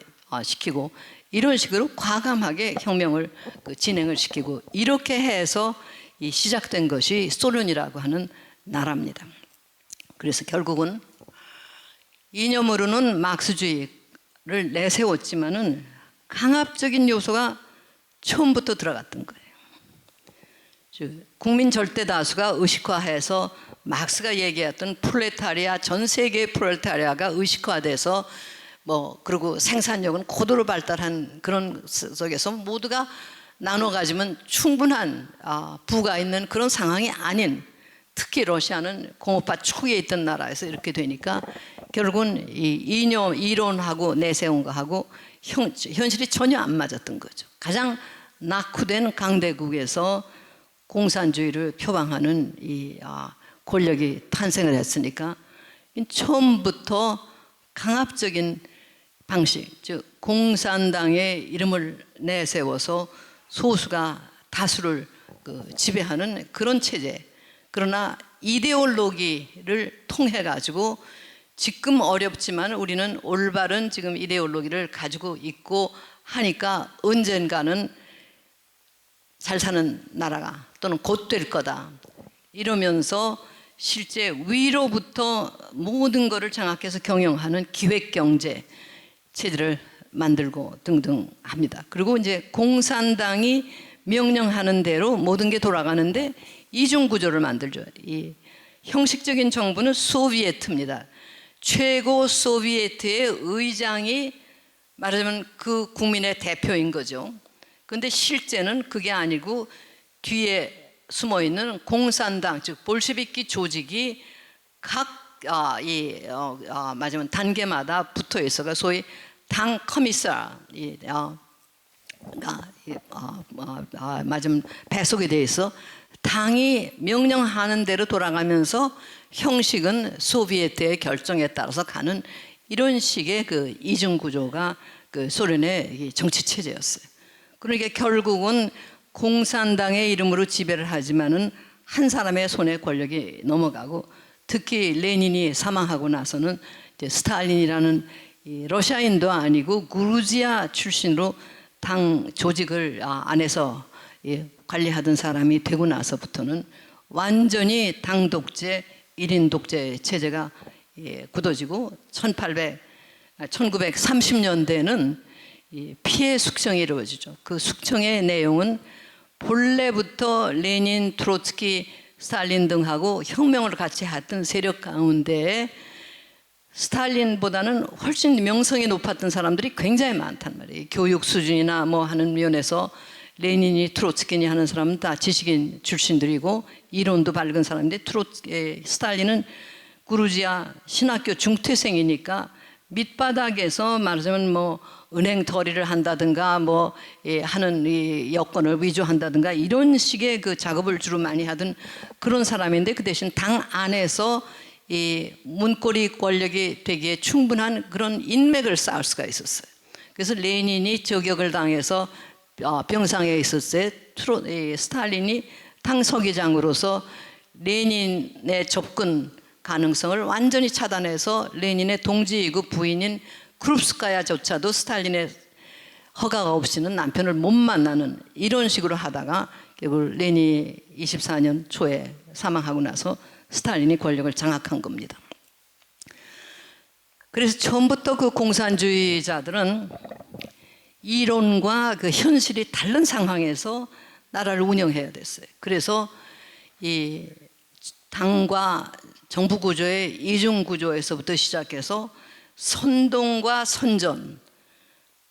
시키고, 이런 식으로 과감하게 혁명을 진행을 시키고, 이렇게 해서 시작된 것이 소련이라고 하는 나라입니다. 그래서 결국은 이념으로는 막스주의를 내세웠지만은 강압적인 요소가 처음부터 들어갔던 거예요. 국민 절대 다수가 의식화해서 막스가 얘기했던 프롤레타리아, 전 세계의 프롤레타리아가 의식화돼서 그리고 생산력은 고도로 발달한 그런 속에서 모두가 나눠 가지면 충분한 부가 있는 그런 상황이 아닌, 특히 러시아는 공업화 초기에 있던 나라에서 이렇게 되니까 결국은 이 이념, 이론하고 내세운 거하고 현실이 전혀 안 맞았던 거죠. 가장 낙후된 강대국에서 공산주의를 표방하는 이 권력이 탄생을 했으니까 처음부터 강압적인 방식, 즉 공산당의 이름을 내세워서 소수가 다수를 지배하는 그런 체제. 그러나 이데올로기를 통해 가지고 지금 어렵지만 우리는 올바른 지금 이데올로기를 가지고 있고 하니까 언젠가는 잘 사는 나라가 또는 곧 될 거다, 이러면서 실제 위로부터 모든 것을 장악해서 경영하는 기획경제 체제를 만들고 등등 합니다. 그리고 이제 공산당이 명령하는 대로 모든 게 돌아가는데 이중구조를 만들죠. 이 형식적인 정부는 소비에트입니다. 최고 소비에트의 의장이 말하자면 그 국민의 대표인 거죠. 그런데 실제는 그게 아니고 뒤에 숨어있는 공산당, 즉 볼셰비키 조직이 각 말하자면 단계마다 붙어 있어가 소위 당 커미사, 맞으면 배속이 돼 있어 당이 명령하는 대로 돌아가면서 형식은 소비에트의 결정에 따라서 가는, 이런 식의 그 이중 구조가 그 소련의 정치 체제였어요. 그러니까 결국은 공산당의 이름으로 지배를 하지만은 한 사람의 손에 권력이 넘어가고, 특히 레닌이 사망하고 나서는 이제 스탈린이라는 러시아인도 아니고 그루지아 출신으로 당 조직을 안에서 관리하던 사람이 되고 나서부터는 완전히 당 독재, 1인 독재 체제가 굳어지고 1930년대는 피해 숙청이 이루어지죠. 그 숙청의 내용은 본래부터 레닌, 트로츠키, 스탈린 등하고 혁명을 같이 했던 세력 가운데 스탈린보다는 훨씬 명성이 높았던 사람들이 굉장히 많단 말이에요. 교육 수준이나 뭐 하는 면에서 레닌이, 트로츠키니 하는 사람은 다 지식인 출신들이고 이론도 밝은 사람인데, 스탈린은 그루지아 신학교 중퇴생이니까 밑바닥에서 말하자면 뭐 은행 덜이를 한다든가 뭐 하는 이 여건을 위조한다든가 이런 식의 그 작업을 주로 많이 하던 그런 사람인데, 그 대신 당 안에서 이 문고리 권력이 되기에 충분한 그런 인맥을 쌓을 수가 있었어요. 그래서 레닌이 저격을 당해서 병상에 있었을 때 스탈린이 당 서기장으로서 레닌의 접근 가능성을 완전히 차단해서 레닌의 동지이고 부인인 크룹스카야조차도 스탈린의 허가가 없이는 남편을 못 만나는 이런 식으로 하다가 결국 레닌이 24년 초에 사망하고 나서 스탈린이 권력을 장악한 겁니다. 그래서 처음부터 그 공산주의자들은 이론과 그 현실이 다른 상황에서 나라를 운영해야 됐어요. 그래서 이 당과 정부 구조의 이중 구조에서부터 시작해서 선동과 선전,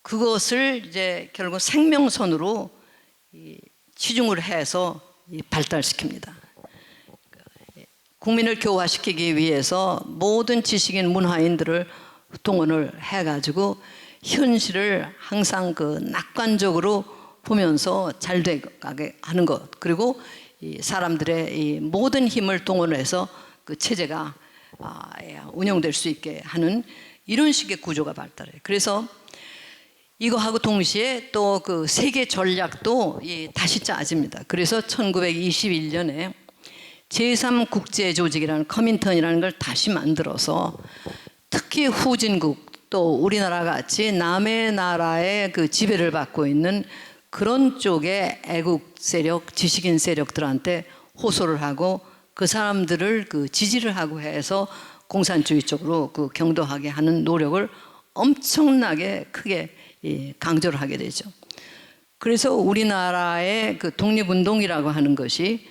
그것을 이제 결국 생명선으로 치중을 해서 발달시킵니다. 국민을 교화시키기 위해서 모든 지식인 문화인들을 동원을 해가지고 현실을 항상 그 낙관적으로 보면서 잘 되게 하는 것, 그리고 이 사람들의 이 모든 힘을 동원해서 그 체제가 운영될 수 있게 하는 이런 식의 구조가 발달해요. 그래서 이거하고 동시에 또 그 세계 전략도 다시 짜집니다. 그래서 1921년에 제3국제조직이라는 커민턴이라는 걸 다시 만들어서 특히 후진국 또 우리나라 같이 남의 나라의 그 지배를 받고 있는 그런 쪽의 애국 세력, 지식인 세력들한테 호소를 하고 그 사람들을 그 지지를 하고 해서 공산주의 쪽으로 그 경도하게 하는 노력을 엄청나게 크게 강조를 하게 되죠. 그래서 우리나라의 그 독립운동이라고 하는 것이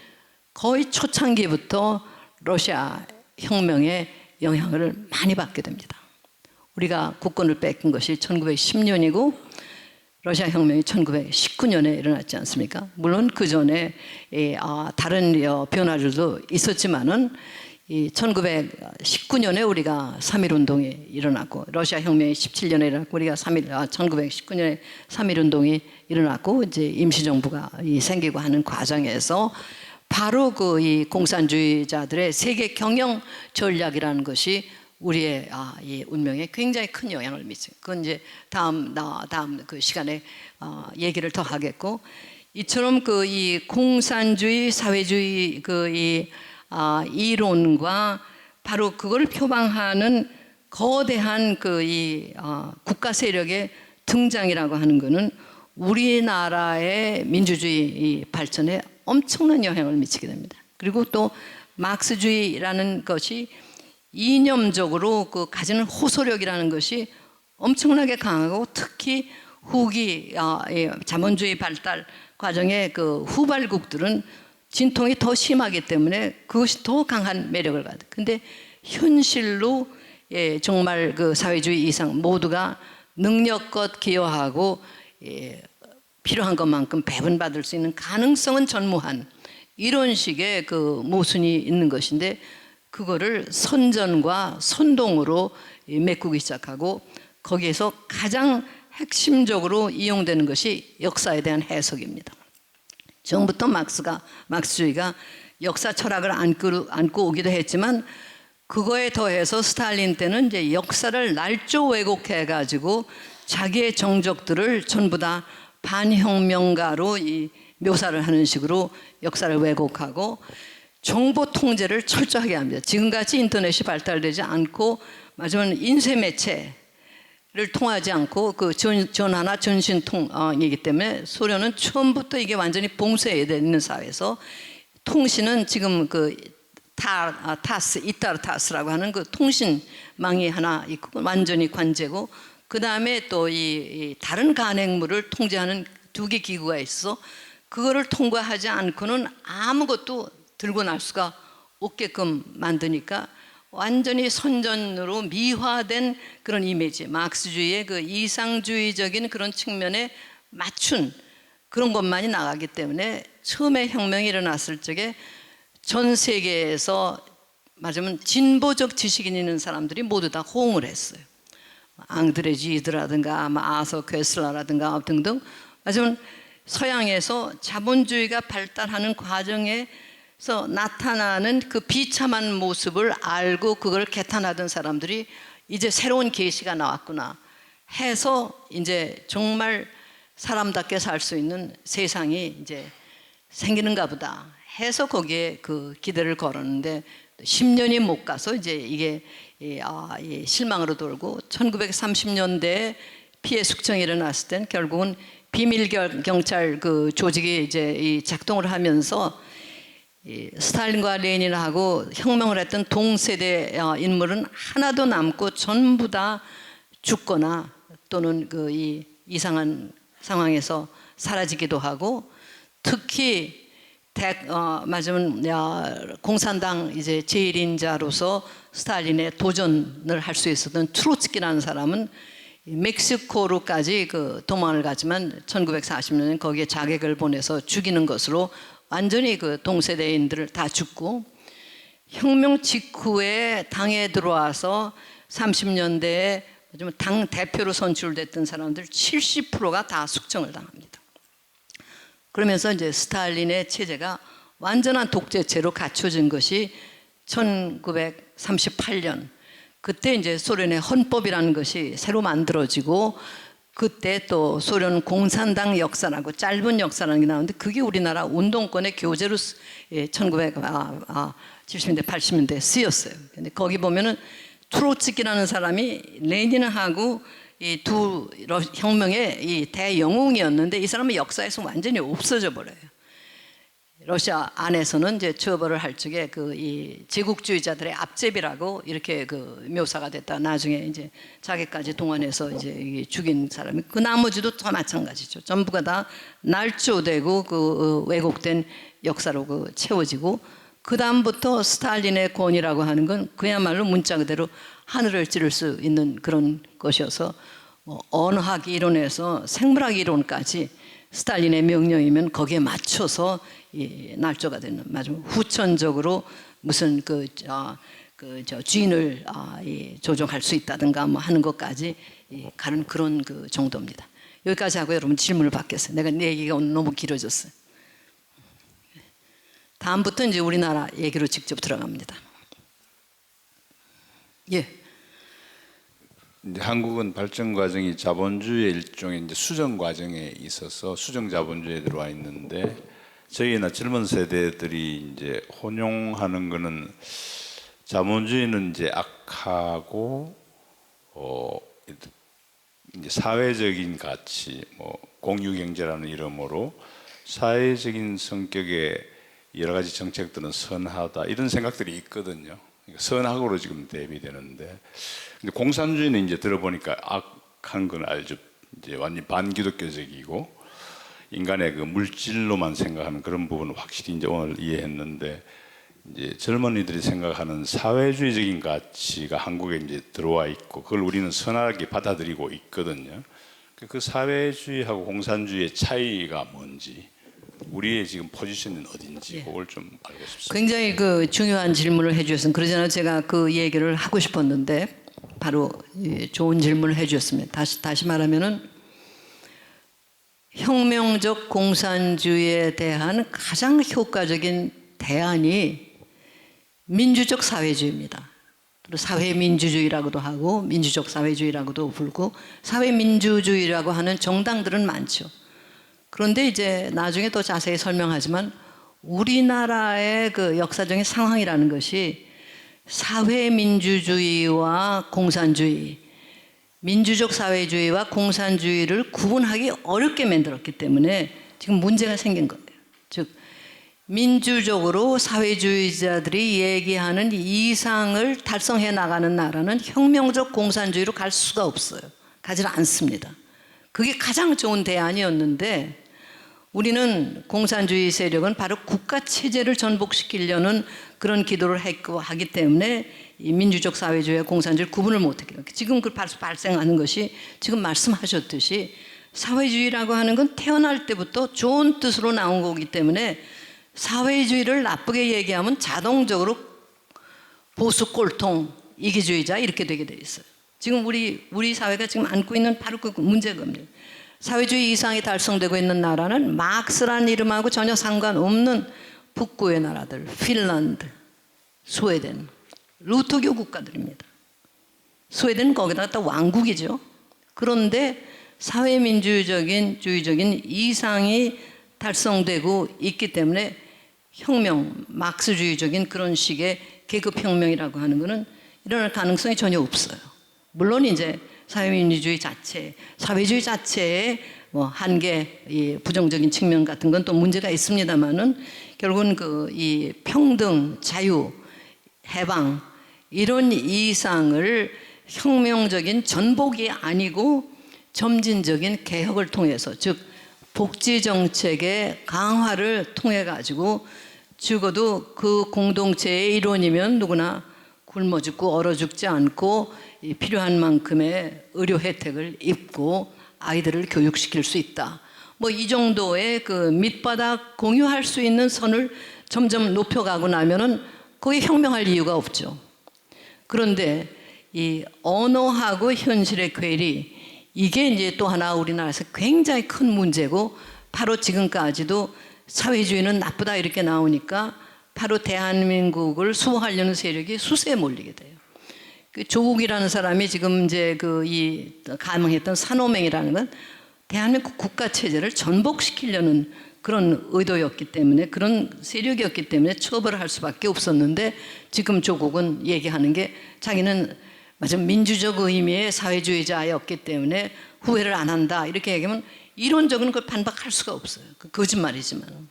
거의 초창기부터 러시아 혁명의 영향을 많이 받게 됩니다. 우리가 국권을 뺏긴 것이 1910년이고 러시아 혁명이 1919년에 일어났지 않습니까? 물론 그 전에 다른 변화들도 있었지만은 1919년에 우리가 3.1운동이 일어났고 러시아 혁명이 17년에 일어났고 우리가 1919년에 3.1운동이 일어났고 이제 임시정부가 생기고 하는 과정에서 바로 그 이 공산주의자들의 세계 경영 전략이라는 것이 우리의 이 운명에 굉장히 큰 영향을 미쳐요. 그건 이제 다음 그 시간에 얘기를 더 하겠고, 이처럼 그 이 공산주의 사회주의 그 이 이론과 바로 그걸 표방하는 거대한 그 이 국가 세력의 등장이라고 하는 것은 우리나라의 민주주의 발전에 엄청난 영향을 미치게 됩니다. 그리고 또 막스주의라는 것이 이념적으로 그 가지는 호소력이라는 것이 엄청나게 강하고 특히 후기 자본주의 발달 과정의 그 후발국들은 진통이 더 심하기 때문에 그것이 더 강한 매력을 가져요. 근데 현실로 정말 그 사회주의 이상 모두가 능력껏 기여하고 필요한 것만큼 배분받을 수 있는 가능성은 전무한 이런 식의 그 모순이 있는 것인데, 그거를 선전과 선동으로 메꾸기 시작하고 거기에서 가장 핵심적으로 이용되는 것이 역사에 대한 해석입니다. 처음부터 막스주의가 역사 철학을 안고 오기도 했지만 그거에 더해서 스탈린 때는 이제 역사를 날조 왜곡해 가지고 자기의 정적들을 전부 다 반혁명가로 묘사를 하는 식으로 역사를 왜곡하고 정보 통제를 철저하게 합니다. 지금같이 인터넷이 발달되지 않고 마지막은 인쇄 매체를 통하지 않고 그 전화나 전신통이기 때문에 소련은 처음부터 이게 완전히 봉쇄되어 있는 사회에서 통신은 지금 그 이타르타스라고 하는 그 통신망이 하나 있고 완전히 관제고, 그 다음에 또 이 다른 간행물을 통제하는 2개 기구가 있어 그거를 통과하지 않고는 아무것도 들고 날 수가 없게끔 만드니까 완전히 선전으로 미화된 그런 이미지, 막스주의의 그 이상주의적인 그런 측면에 맞춘 그런 것만이 나가기 때문에 처음에 혁명이 일어났을 적에 전 세계에서 맞으면 진보적 지식인 있는 사람들이 모두 다 호응을 했어요. 앙드레 지드라든가 아서 퀘슬러라든가 등등 맞으면 서양에서 자본주의가 발달하는 과정에서 나타나는 그 비참한 모습을 알고 그걸 개탄하던 사람들이 이제 새로운 계시가 나왔구나 해서 이제 정말 사람답게 살 수 있는 세상이 이제 생기는가 보다 해서 거기에 그 기대를 걸었는데 10년이 못 가서 이제 이게 실망으로 돌고 1930년대에 피해 숙청이 일어났을 땐 결국은 비밀 경찰 그 조직이 이제 이 작동을 하면서 이 스탈린과 레닌하고 혁명을 했던 동세대 인물은 하나도 남고 전부 다 죽거나 또는 그 이 이상한 상황에서 사라지기도 하고, 특히 맞으면 공산당 이제 제1인자로서 스탈린의 도전을 할 수 있었던 트로츠키라는 사람은 멕시코로까지 그 도망을 가지만 1940년에 거기에 자객을 보내서 죽이는 것으로 완전히 그 동세대인들을 다 죽고, 혁명 직후에 당에 들어와서 30년대에 당 대표로 선출됐던 사람들 70%가 다 숙청을 당합니다. 그러면서 이제 스탈린의 체제가 완전한 독재체로 갖춰진 것이 1938년, 그때 이제 소련의 헌법이라는 것이 새로 만들어지고, 그때 또 소련 공산당 역사라고 짧은 역사라는 게 나오는데, 그게 우리나라 운동권의 교재로 1970년대 80년대에 쓰였어요. 근데 거기 보면은 트로츠키라는 사람이 레닌하고 이 두 혁명의 이 대영웅이었는데, 이 사람은 역사에서 완전히 없어져 버려요. 러시아 안에서는 이제 처벌을 할 적에 그 이 제국주의자들의 앞제비라고 이렇게 그 묘사가 됐다. 나중에 이제 자기까지 동원해서 이제 죽인 사람이, 그 나머지도 다 마찬가지죠. 전부가 다 날조되고 그 왜곡된 역사로 그 채워지고, 그 다음부터 스탈린의 권위라고 하는 건 그야말로 문자 그대로 하늘을 찌를 수 있는 그런 것이어서, 뭐 언어학 이론에서 생물학 이론까지 스탈린의 명령이면 거기에 맞춰서 이 날조가 되는, 마지막 후천적으로 무슨 주인을 조종할 수 있다든가 뭐 하는 것까지 가는 그런 그 정도입니다. 여기까지 하고 여러분 질문을 받겠어요. 내가 내 얘기가 오늘 너무 길어졌어요. 다음부터 이제 우리나라 얘기로 직접 들어갑니다. 예. 이제 한국은 발전 과정이 자본주의의 일종의 이제 수정 과정에 있어서 수정 자본주의에 들어와 있는데, 저희나 젊은 세대들이 이제 혼용하는 거는 자본주의는 이제 악하고 이제 사회적인 가치, 뭐 공유경제라는 이름으로 사회적인 성격의 여러 가지 정책들은 선하다, 이런 생각들이 있거든요. 선악으로 지금 대비되는데, 근데 공산주의는 이제 들어보니까 악한 건 알죠. 이제 완전 반기독교적이고 인간의 그 물질로만 생각하는 그런 부분은 확실히 이제 오늘 이해했는데, 이제 젊은이들이 생각하는 사회주의적인 가치가 한국에 이제 들어와 있고, 그걸 우리는 선하게 받아들이고 있거든요. 그 사회주의하고 공산주의의 차이가 뭔지, 우리의 지금 포지션은 어딘지 그걸 좀 알고 싶습니다. 굉장히 그 중요한 질문을 해주셨습니다. 그러잖아요. 제가 그 얘기를 하고 싶었는데 바로 좋은 질문을 해주셨습니다. 다시 말하면은 혁명적 공산주의에 대한 가장 효과적인 대안이 민주적 사회주의입니다. 사회민주주의라고도 하고 민주적 사회주의라고도 부르고, 사회민주주의라고 하는 정당들은 많죠. 그런데 이제 나중에 또 자세히 설명하지만, 우리나라의 그 역사적인 상황이라는 것이 사회민주주의와 공산주의, 민주적 사회주의와 공산주의를 구분하기 어렵게 만들었기 때문에 지금 문제가 생긴 거예요. 즉 민주적으로 사회주의자들이 얘기하는 이상을 달성해 나가는 나라는 혁명적 공산주의로 갈 수가 없어요. 가지 않습니다. 그게 가장 좋은 대안이었는데, 우리는 공산주의 세력은 바로 국가 체제를 전복시키려는 그런 기도를 했고 하기 때문에 이 민주적 사회주의와 공산주의 구분을 못했기 때문에 지금 그 발생하는 것이 지금 말씀하셨듯이, 사회주의라고 하는 건 태어날 때부터 좋은 뜻으로 나온 거기 때문에 사회주의를 나쁘게 얘기하면 자동적으로 보수 꼴통 이기주의자 이렇게 되게 돼 있어요. 지금 우리 사회가 지금 안고 있는 바로 그 문제가 겁니다. 사회주의 이상이 달성되고 있는 나라는 막스라는 이름하고 전혀 상관없는 북구의 나라들, 핀란드, 스웨덴, 루터교 국가들입니다. 스웨덴은 거기다가 또 왕국이죠. 그런데 사회민주적인 주의적인 이상이 달성되고 있기 때문에 혁명, 막스주의적인 그런 식의 계급혁명이라고 하는 것은 일어날 가능성이 전혀 없어요. 물론 이제 사회민주주의 자체, 사회주의 자체의 뭐 한계, 이 부정적인 측면 같은 건 또 문제가 있습니다만은 결국은 그 이 평등, 자유, 해방 이런 이상을 혁명적인 전복이 아니고 점진적인 개혁을 통해서, 즉 복지 정책의 강화를 통해 가지고 죽어도 그 공동체의 일원이면 누구나 굶어 죽고 얼어 죽지 않고 필요한 만큼의 의료 혜택을 입고 아이들을 교육시킬 수 있다. 뭐 이 정도의 그 밑바닥 공유할 수 있는 선을 점점 높여가고 나면은 거기에 혁명할 이유가 없죠. 그런데 이 언어하고 현실의 괴리, 이게 이제 또 하나 우리나라에서 굉장히 큰 문제고, 바로 지금까지도 사회주의는 나쁘다 이렇게 나오니까 바로 대한민국을 수호하려는 세력이 수세에 몰리게 돼요. 그 조국이라는 사람이 지금 이제 이 감행했던 산호맹이라는 건 대한민국 국가 체제를 전복시키려는 그런 의도였기 때문에, 그런 세력이었기 때문에 처벌을 할 수밖에 없었는데, 지금 조국은 얘기하는 게 자기는 맞아 민주적 의미의 사회주의자였기 때문에 후회를 안 한다 이렇게 얘기하면 이론적으로는 그걸 반박할 수가 없어요. 그 거짓말이지만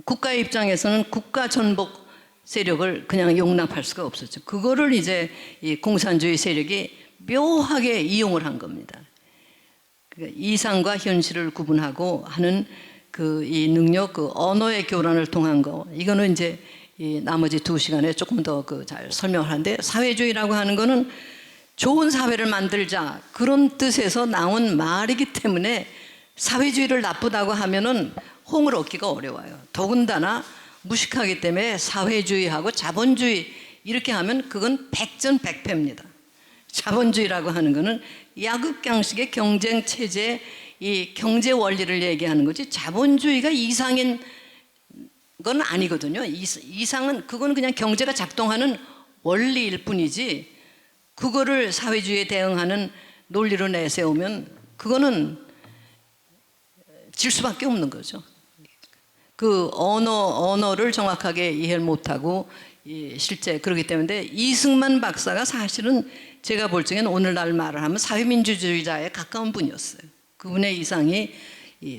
국가의 입장에서는 국가 전복 세력을 그냥 용납할 수가 없었죠. 그거를 이제 이 공산주의 세력이 묘하게 이용을 한 겁니다. 그러니까 이상과 현실을 구분하고 하는 그 이 능력, 그 언어의 교란을 통한 거, 이거는 이제 이 나머지 2시간에 조금 더 그 잘 설명을 하는데, 사회주의라고 하는 거는 좋은 사회를 만들자 그런 뜻에서 나온 말이기 때문에 사회주의를 나쁘다고 하면은 홍을 얻기가 어려워요. 더군다나 무식하기 때문에 사회주의하고 자본주의 이렇게 하면 그건 백전백패입니다. 자본주의라고 하는 거는 약육강식의 경쟁 체제, 이 경제 원리를 얘기하는 거지, 자본주의가 이상인 건 아니거든요. 이상은 그건 그냥 경제가 작동하는 원리일 뿐이지, 그거를 사회주의에 대응하는 논리로 내세우면 그거는 질 수밖에 없는 거죠. 그 언어를 정확하게 이해를 못하고 실제 그렇기 때문에 이승만 박사가 사실은 제가 볼 적에는 오늘날 말을 하면 사회민주주의자에 가까운 분이었어요. 그분의 이상이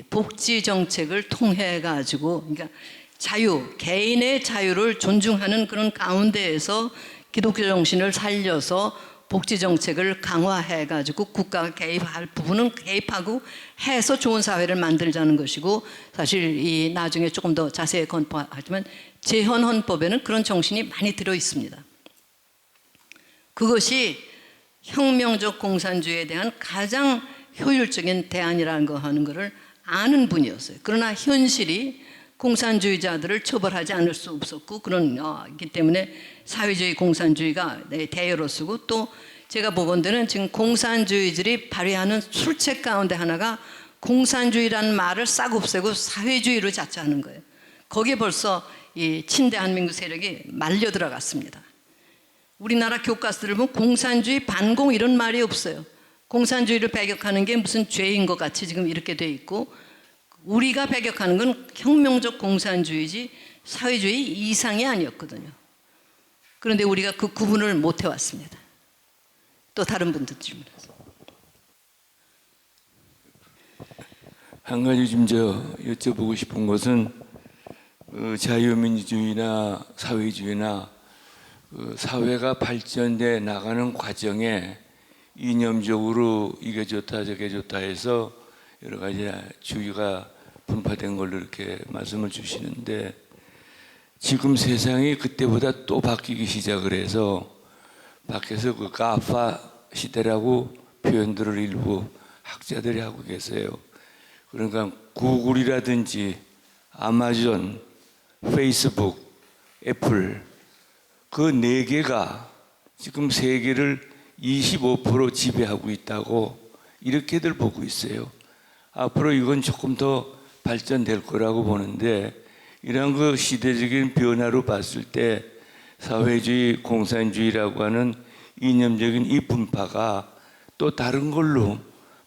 복지 정책을 통해 가지고, 그러니까 자유, 개인의 자유를 존중하는 그런 가운데에서 기독교 정신을 살려서 복지 정책을 강화해 가지고 국가가 개입할 부분은 개입하고 해서 좋은 사회를 만들자는 것이고, 사실 이 나중에 조금 더 자세히 건포하지만 재헌 헌법에는 그런 정신이 많이 들어 있습니다. 그것이 혁명적 공산주의에 대한 가장 효율적인 대안이라는 거 하는 것을 아는 분이었어요. 그러나 현실이 공산주의자들을 처벌하지 않을 수 없었고, 그렇기 때문에 사회주의 공산주의가 대여로 쓰고, 또 제가 보건대는 지금 공산주의들이 발휘하는 술책 가운데 하나가 공산주의라는 말을 싹 없애고 사회주의로 자처하는 거예요. 거기에 벌써 이 친대한민국 세력이 말려 들어갔습니다. 우리나라 교과서를 보면 공산주의, 반공 이런 말이 없어요. 공산주의를 배격하는 게 무슨 죄인 것 같이 지금 이렇게 돼 있고, 우리가 배격하는 건 혁명적 공산주의지 사회주의 이상이 아니었거든요. 그런데 우리가 그 구분을 못 해왔습니다. 또 다른 분들 질문하세요. 한 가지 좀 여쭤보고 싶은 것은 자유민주주의나 사회주의나 사회가 발전돼 나가는 과정에 이념적으로 이게 좋다 저게 좋다 해서 여러 가지 주의가 분파된 걸로 이렇게 말씀을 주시는데, 지금 세상이 그때보다 또 바뀌기 시작을 해서 밖에서 그 가파 시대라고 표현들을 일부 학자들이 하고 계세요. 그러니까 구글이라든지 아마존, 페이스북, 애플 그 4개가 지금 세계를 25% 지배하고 있다고 이렇게들 보고 있어요. 앞으로 이건 조금 더 발전될 거라고 보는데, 이런 그 시대적인 변화로 봤을 때 사회주의, 공산주의라고 하는 이념적인 이 분파가 또 다른 걸로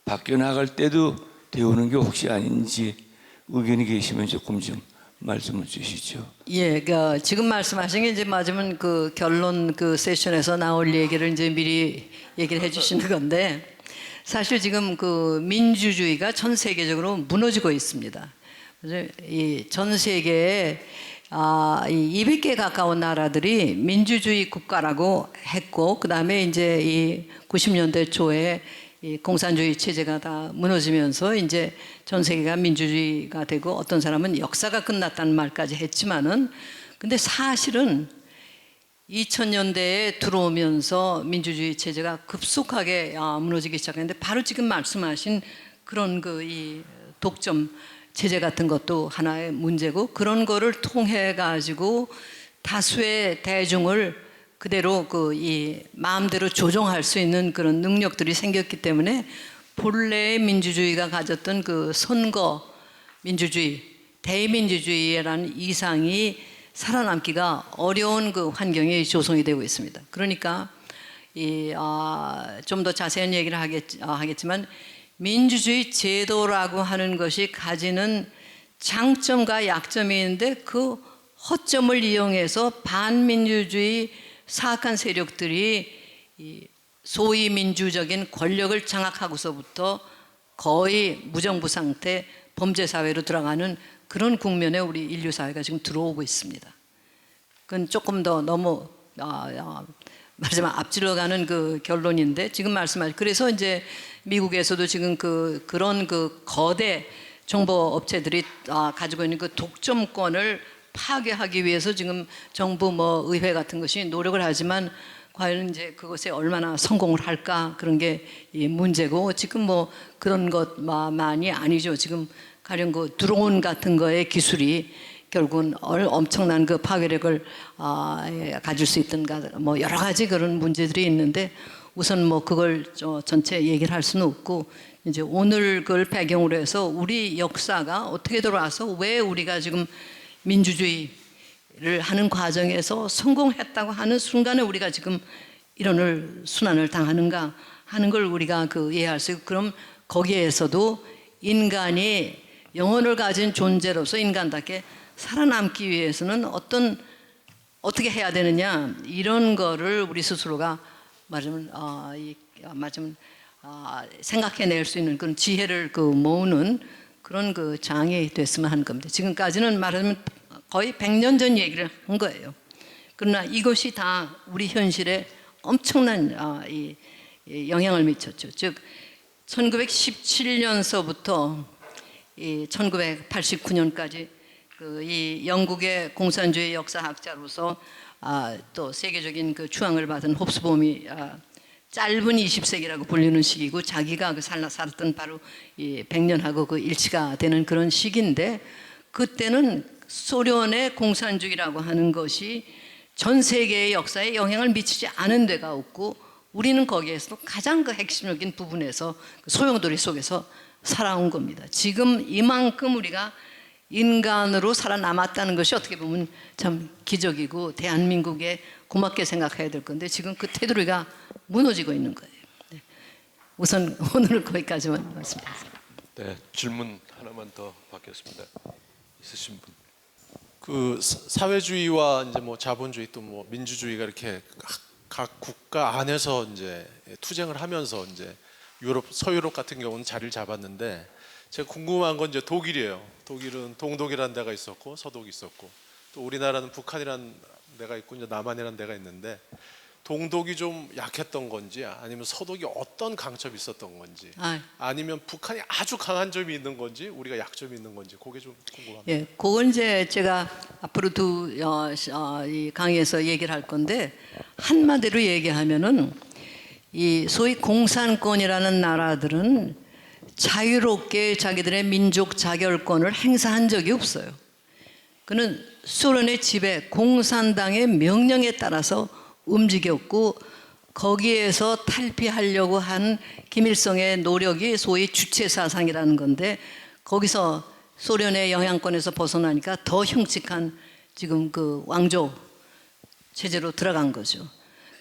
바뀌어 나갈 때도 되오는 게 혹시 아닌지 의견이 계시면 조금 좀 말씀을 주시죠. 예, 그러니까 지금 말씀하신 게 이제 맞으면 그 결론 그 세션에서 나올 얘기를 이제 미리 얘기를 해주시는 건데, 사실 지금 그 민주주의가 전 세계적으로 무너지고 있습니다. 그래서 이 전 세계에 이 200개 가까운 나라들이 민주주의 국가라고 했고, 그 다음에 이제 이 90년대 초에 이 공산주의 체제가 다 무너지면서 이제 전 세계가 민주주의가 되고, 어떤 사람은 역사가 끝났다는 말까지 했지만은, 근데 사실은 2000년대에 들어오면서 민주주의 체제가 급속하게 무너지기 시작했는데, 바로 지금 말씀하신 그런 그 이 독점 체제 같은 것도 하나의 문제고, 그런 거를 통해 가지고 다수의 대중을 그대로 그 이 마음대로 조종할 수 있는 그런 능력들이 생겼기 때문에, 본래의 민주주의가 가졌던 그 선거 민주주의, 대민주주의라는 이상이 살아남기가 어려운 그 환경이 조성이 되고 있습니다. 그러니까 좀 더 자세한 얘기를 하겠지만, 민주주의 제도라고 하는 것이 가지는 장점과 약점이 있는데, 그 허점을 이용해서 반민주주의 사악한 세력들이 이 소위 민주적인 권력을 장악하고서부터 거의 무정부 상태, 범죄 사회로 들어가는 그런 국면에 우리 인류 사회가 지금 들어오고 있습니다. 그건 조금 더 너무 말하자면 앞질러가는 그 결론인데, 지금 말씀하신, 그래서 이제 미국에서도 지금 그런 그 거대 정보 업체들이 가지고 있는 그 독점권을 파괴하기 위해서 지금 정부 의회 같은 것이 노력을 하지만, 과연 이제 그것에 얼마나 성공을 할까, 그런 게 이 문제고, 지금 그런 것만이 아니죠. 지금 가령 그 드론 같은 거의 기술이 결국은 엄청난 그 파괴력을 가질 수 있던가, 여러 가지 그런 문제들이 있는데, 우선 그걸 전체 얘기를 할 수는 없고, 이제 오늘 그걸 배경으로 해서 우리 역사가 어떻게 돌아와서 왜 우리가 지금 민주주의를 하는 과정에서 성공했다고 하는 순간에 우리가 지금 이런 순환을 당하는가 하는 걸 우리가 이해할 수 있고, 그럼 거기에서도 인간이 영혼을 가진 존재로서 인간답게 살아남기 위해서는 어떻게 해야 되느냐, 이런 거를 우리 스스로가 말하자면 생각해낼 수 있는 그런 지혜를 모으는 그런 장이 됐으면 하는 겁니다. 지금까지는 말하자면 거의 100년 전 얘기를 한 거예요. 그러나 이것이 다 우리 현실에 엄청난 영향을 미쳤죠. 즉 1917년서부터 1989년까지 이 영국의 공산주의 역사학자로서 또 세계적인 추앙을 받은 홉스봄이 짧은 20세기라고 불리는 시기고, 자기가 살았던 바로 100년하고 일치가 되는 그런 시기인데, 그때는 소련의 공산주의라고 하는 것이 전 세계의 역사에 영향을 미치지 않은 데가 없고, 우리는 거기에서도 가장 핵심적인 부분에서 소용돌이 속에서 살아온 겁니다. 지금 이만큼 우리가 인간으로 살아남았다는 것이 어떻게 보면 참 기적이고 대한민국에 고맙게 생각해야 될 건데, 지금 그 테두리가 무너지고 있는 거예요. 네. 우선 오늘은 거기까지만 말씀드리겠습니다. 네, 질문 하나만 더 받겠습니다. 있으신 분. 사회주의와 이제 자본주의 또 민주주의가 이렇게 각 국가 안에서 이제 투쟁을 하면서 이제 서유럽 같은 경우는 자리를 잡았는데, 제가 궁금한 건 이제 독일이에요. 독일은 동독이라는 데가 있었고 서독이 있었고, 또 우리나라는 북한이라는 데가 있고 이제 남한이라는 데가 있는데, 동독이 좀 약했던 건지 아니면 서독이 어떤 강점이 있었던 건지, 아니면 북한이 아주 강한 점이 있는 건지 우리가 약점이 있는 건지, 그게 좀 궁금합니다. 예, 그건 이제 제가 앞으로 이 강의에서 얘기를 할 건데, 한마디로 얘기하면은 이 소위 공산권이라는 나라들은 자유롭게 자기들의 민족 자결권을 행사한 적이 없어요. 그는 소련의 지배, 공산당의 명령에 따라서 움직였고, 거기에서 탈피하려고 한 김일성의 노력이 소위 주체 사상이라는 건데, 거기서 소련의 영향권에서 벗어나니까 더 흉측한 지금 왕조 체제로 들어간 거죠.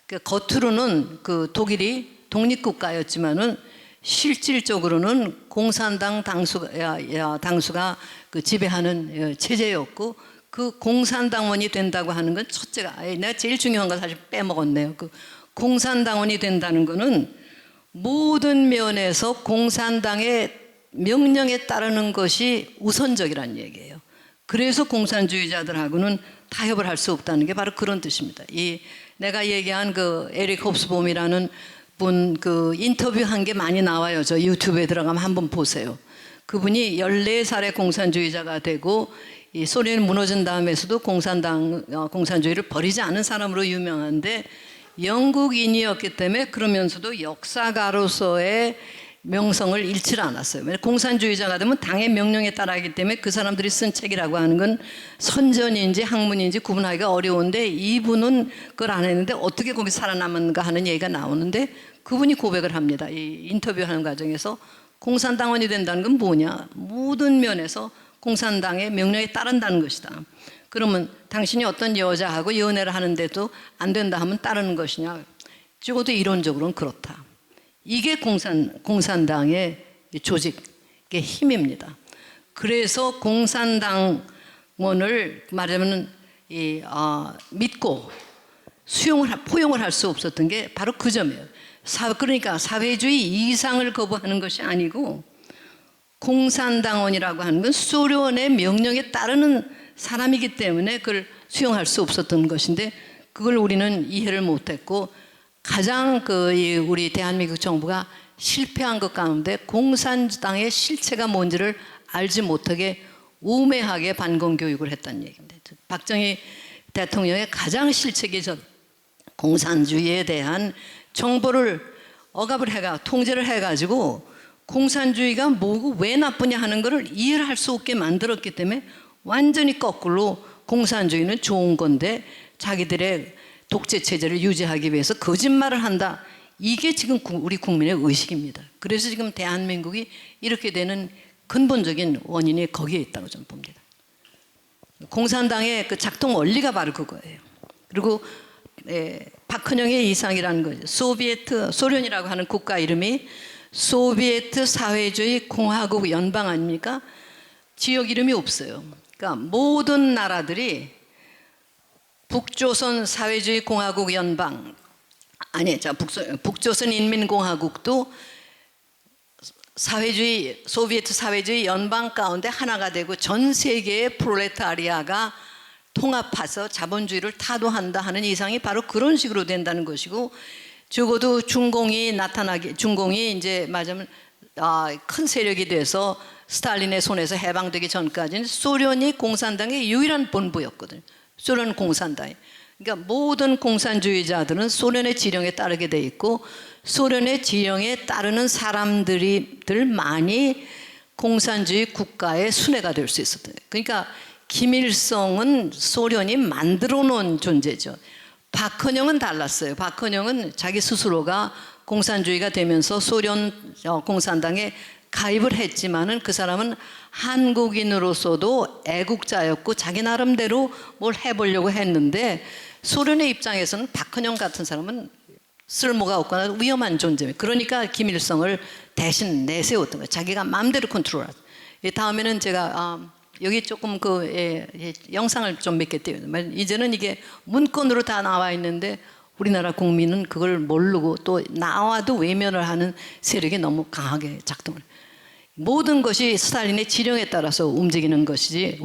그러니까 겉으로는 독일이 독립국가였지만은 실질적으로는 공산당 당수가 그 지배하는 체제였고 그 공산당원이 된다고 하는 건 첫째가 내가 제일 중요한 거 사실 빼먹었네요. 그 공산당원이 된다는 거는 모든 면에서 공산당의 명령에 따르는 것이 우선적이라는 얘기예요. 그래서 공산주의자들하고는 타협을 할 수 없다는 게 바로 그런 뜻입니다. 이 내가 얘기한 그 에릭 홉스봄이라는 분 그 인터뷰한 게 많이 나와요. 저 유튜브에 들어가면 한번 보세요. 그분이 14살에 공산주의자가 되고 이 소련이 무너진 다음에서도 공산주의를 버리지 않은 사람으로 유명한데 영국인이었기 때문에 그러면서도 역사가로서의 명성을 잃지 않았어요. 공산주의자가 되면 당의 명령에 따라하기 때문에 그 사람들이 쓴 책이라고 하는 건 선전인지 학문인지 구분하기가 어려운데 이분은 그걸 안 했는데 어떻게 거기 살아남은가 하는 얘기가 나오는데 그분이 고백을 합니다. 이 인터뷰하는 과정에서 공산당원이 된다는 건 뭐냐? 모든 면에서 공산당의 명령에 따른다는 것이다. 그러면 당신이 어떤 여자하고 연애를 하는데도 안 된다 하면 따르는 것이냐? 적어도 이론적으로는 그렇다. 이게 공산당의 조직의 힘입니다. 그래서 공산당원을 말하자면 믿고 포용을 할 수 없었던 게 바로 그 점이에요. 그러니까 사회주의 이상을 거부하는 것이 아니고 공산당원이라고 하는 건 소련의 명령에 따르는 사람이기 때문에 그걸 수용할 수 없었던 것인데 그걸 우리는 이해를 못했고 가장 우리 대한민국 정부가 실패한 것 가운데 공산당의 실체가 뭔지를 알지 못하게 우매하게 반공교육을 했다는 얘기입니다. 박정희 대통령의 가장 실책이 공산주의에 대한 정보를 억압을 통제를 해가지고 공산주의가 뭐고 왜 나쁘냐 하는 것을 이해를 할 수 없게 만들었기 때문에 완전히 거꾸로 공산주의는 좋은 건데 자기들의 독재 체제를 유지하기 위해서 거짓말을 한다. 이게 지금 우리 국민의 의식입니다. 그래서 지금 대한민국이 이렇게 되는 근본적인 원인이 거기에 있다고 저는 봅니다. 공산당의 그 작동 원리가 바로 그거예요. 그리고 박헌영의 이상이라는 거죠. 소련이라고 하는 국가 이름이 소비에트 사회주의 공화국 연방 아닙니까? 지역 이름이 없어요. 그러니까 모든 나라들이 북조선 사회주의 공화국 연방 북조선 인민공화국도 소비에트 사회주의 연방 가운데 하나가 되고 전 세계의 프롤레타리아가 통합해서 자본주의를 타도한다 하는 이상이 바로 그런 식으로 된다는 것이고 적어도 중공이 이제 말하자면 큰 세력이 돼서 스탈린의 손에서 해방되기 전까지는 소련이 공산당의 유일한 본부였거든요. 소련 공산당이. 그러니까 모든 공산주의자들은 소련의 지령에 따르게 돼 있고 소련의 지령에 따르는 사람들만이 공산주의 국가의 순회가 될 수 있었대요. 그러니까 김일성은 소련이 만들어 놓은 존재죠. 박헌영은 달랐어요. 박헌영은 자기 스스로가 공산주의가 되면서 소련 공산당에 가입을 했지만은 그 사람은 한국인으로서도 애국자였고 자기 나름대로 뭘 해보려고 했는데 소련의 입장에서는 박헌영 같은 사람은 쓸모가 없거나 위험한 존재예요. 그러니까 김일성을 대신 내세웠던 거예요. 자기가 마음대로 컨트롤하죠. 다음에는 제가 여기 조금 영상을 좀 몇 개 띄워요. 이제는 이게 문건으로 다 나와 있는데 우리나라 국민은 그걸 모르고 또 나와도 외면을 하는 세력이 너무 강하게 작동을 해요. 모든 것이 스탈린의 지령에 따라서 움직인 것이지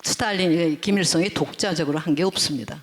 스탈린, 김일성이 독자적으로 한 게 없습니다.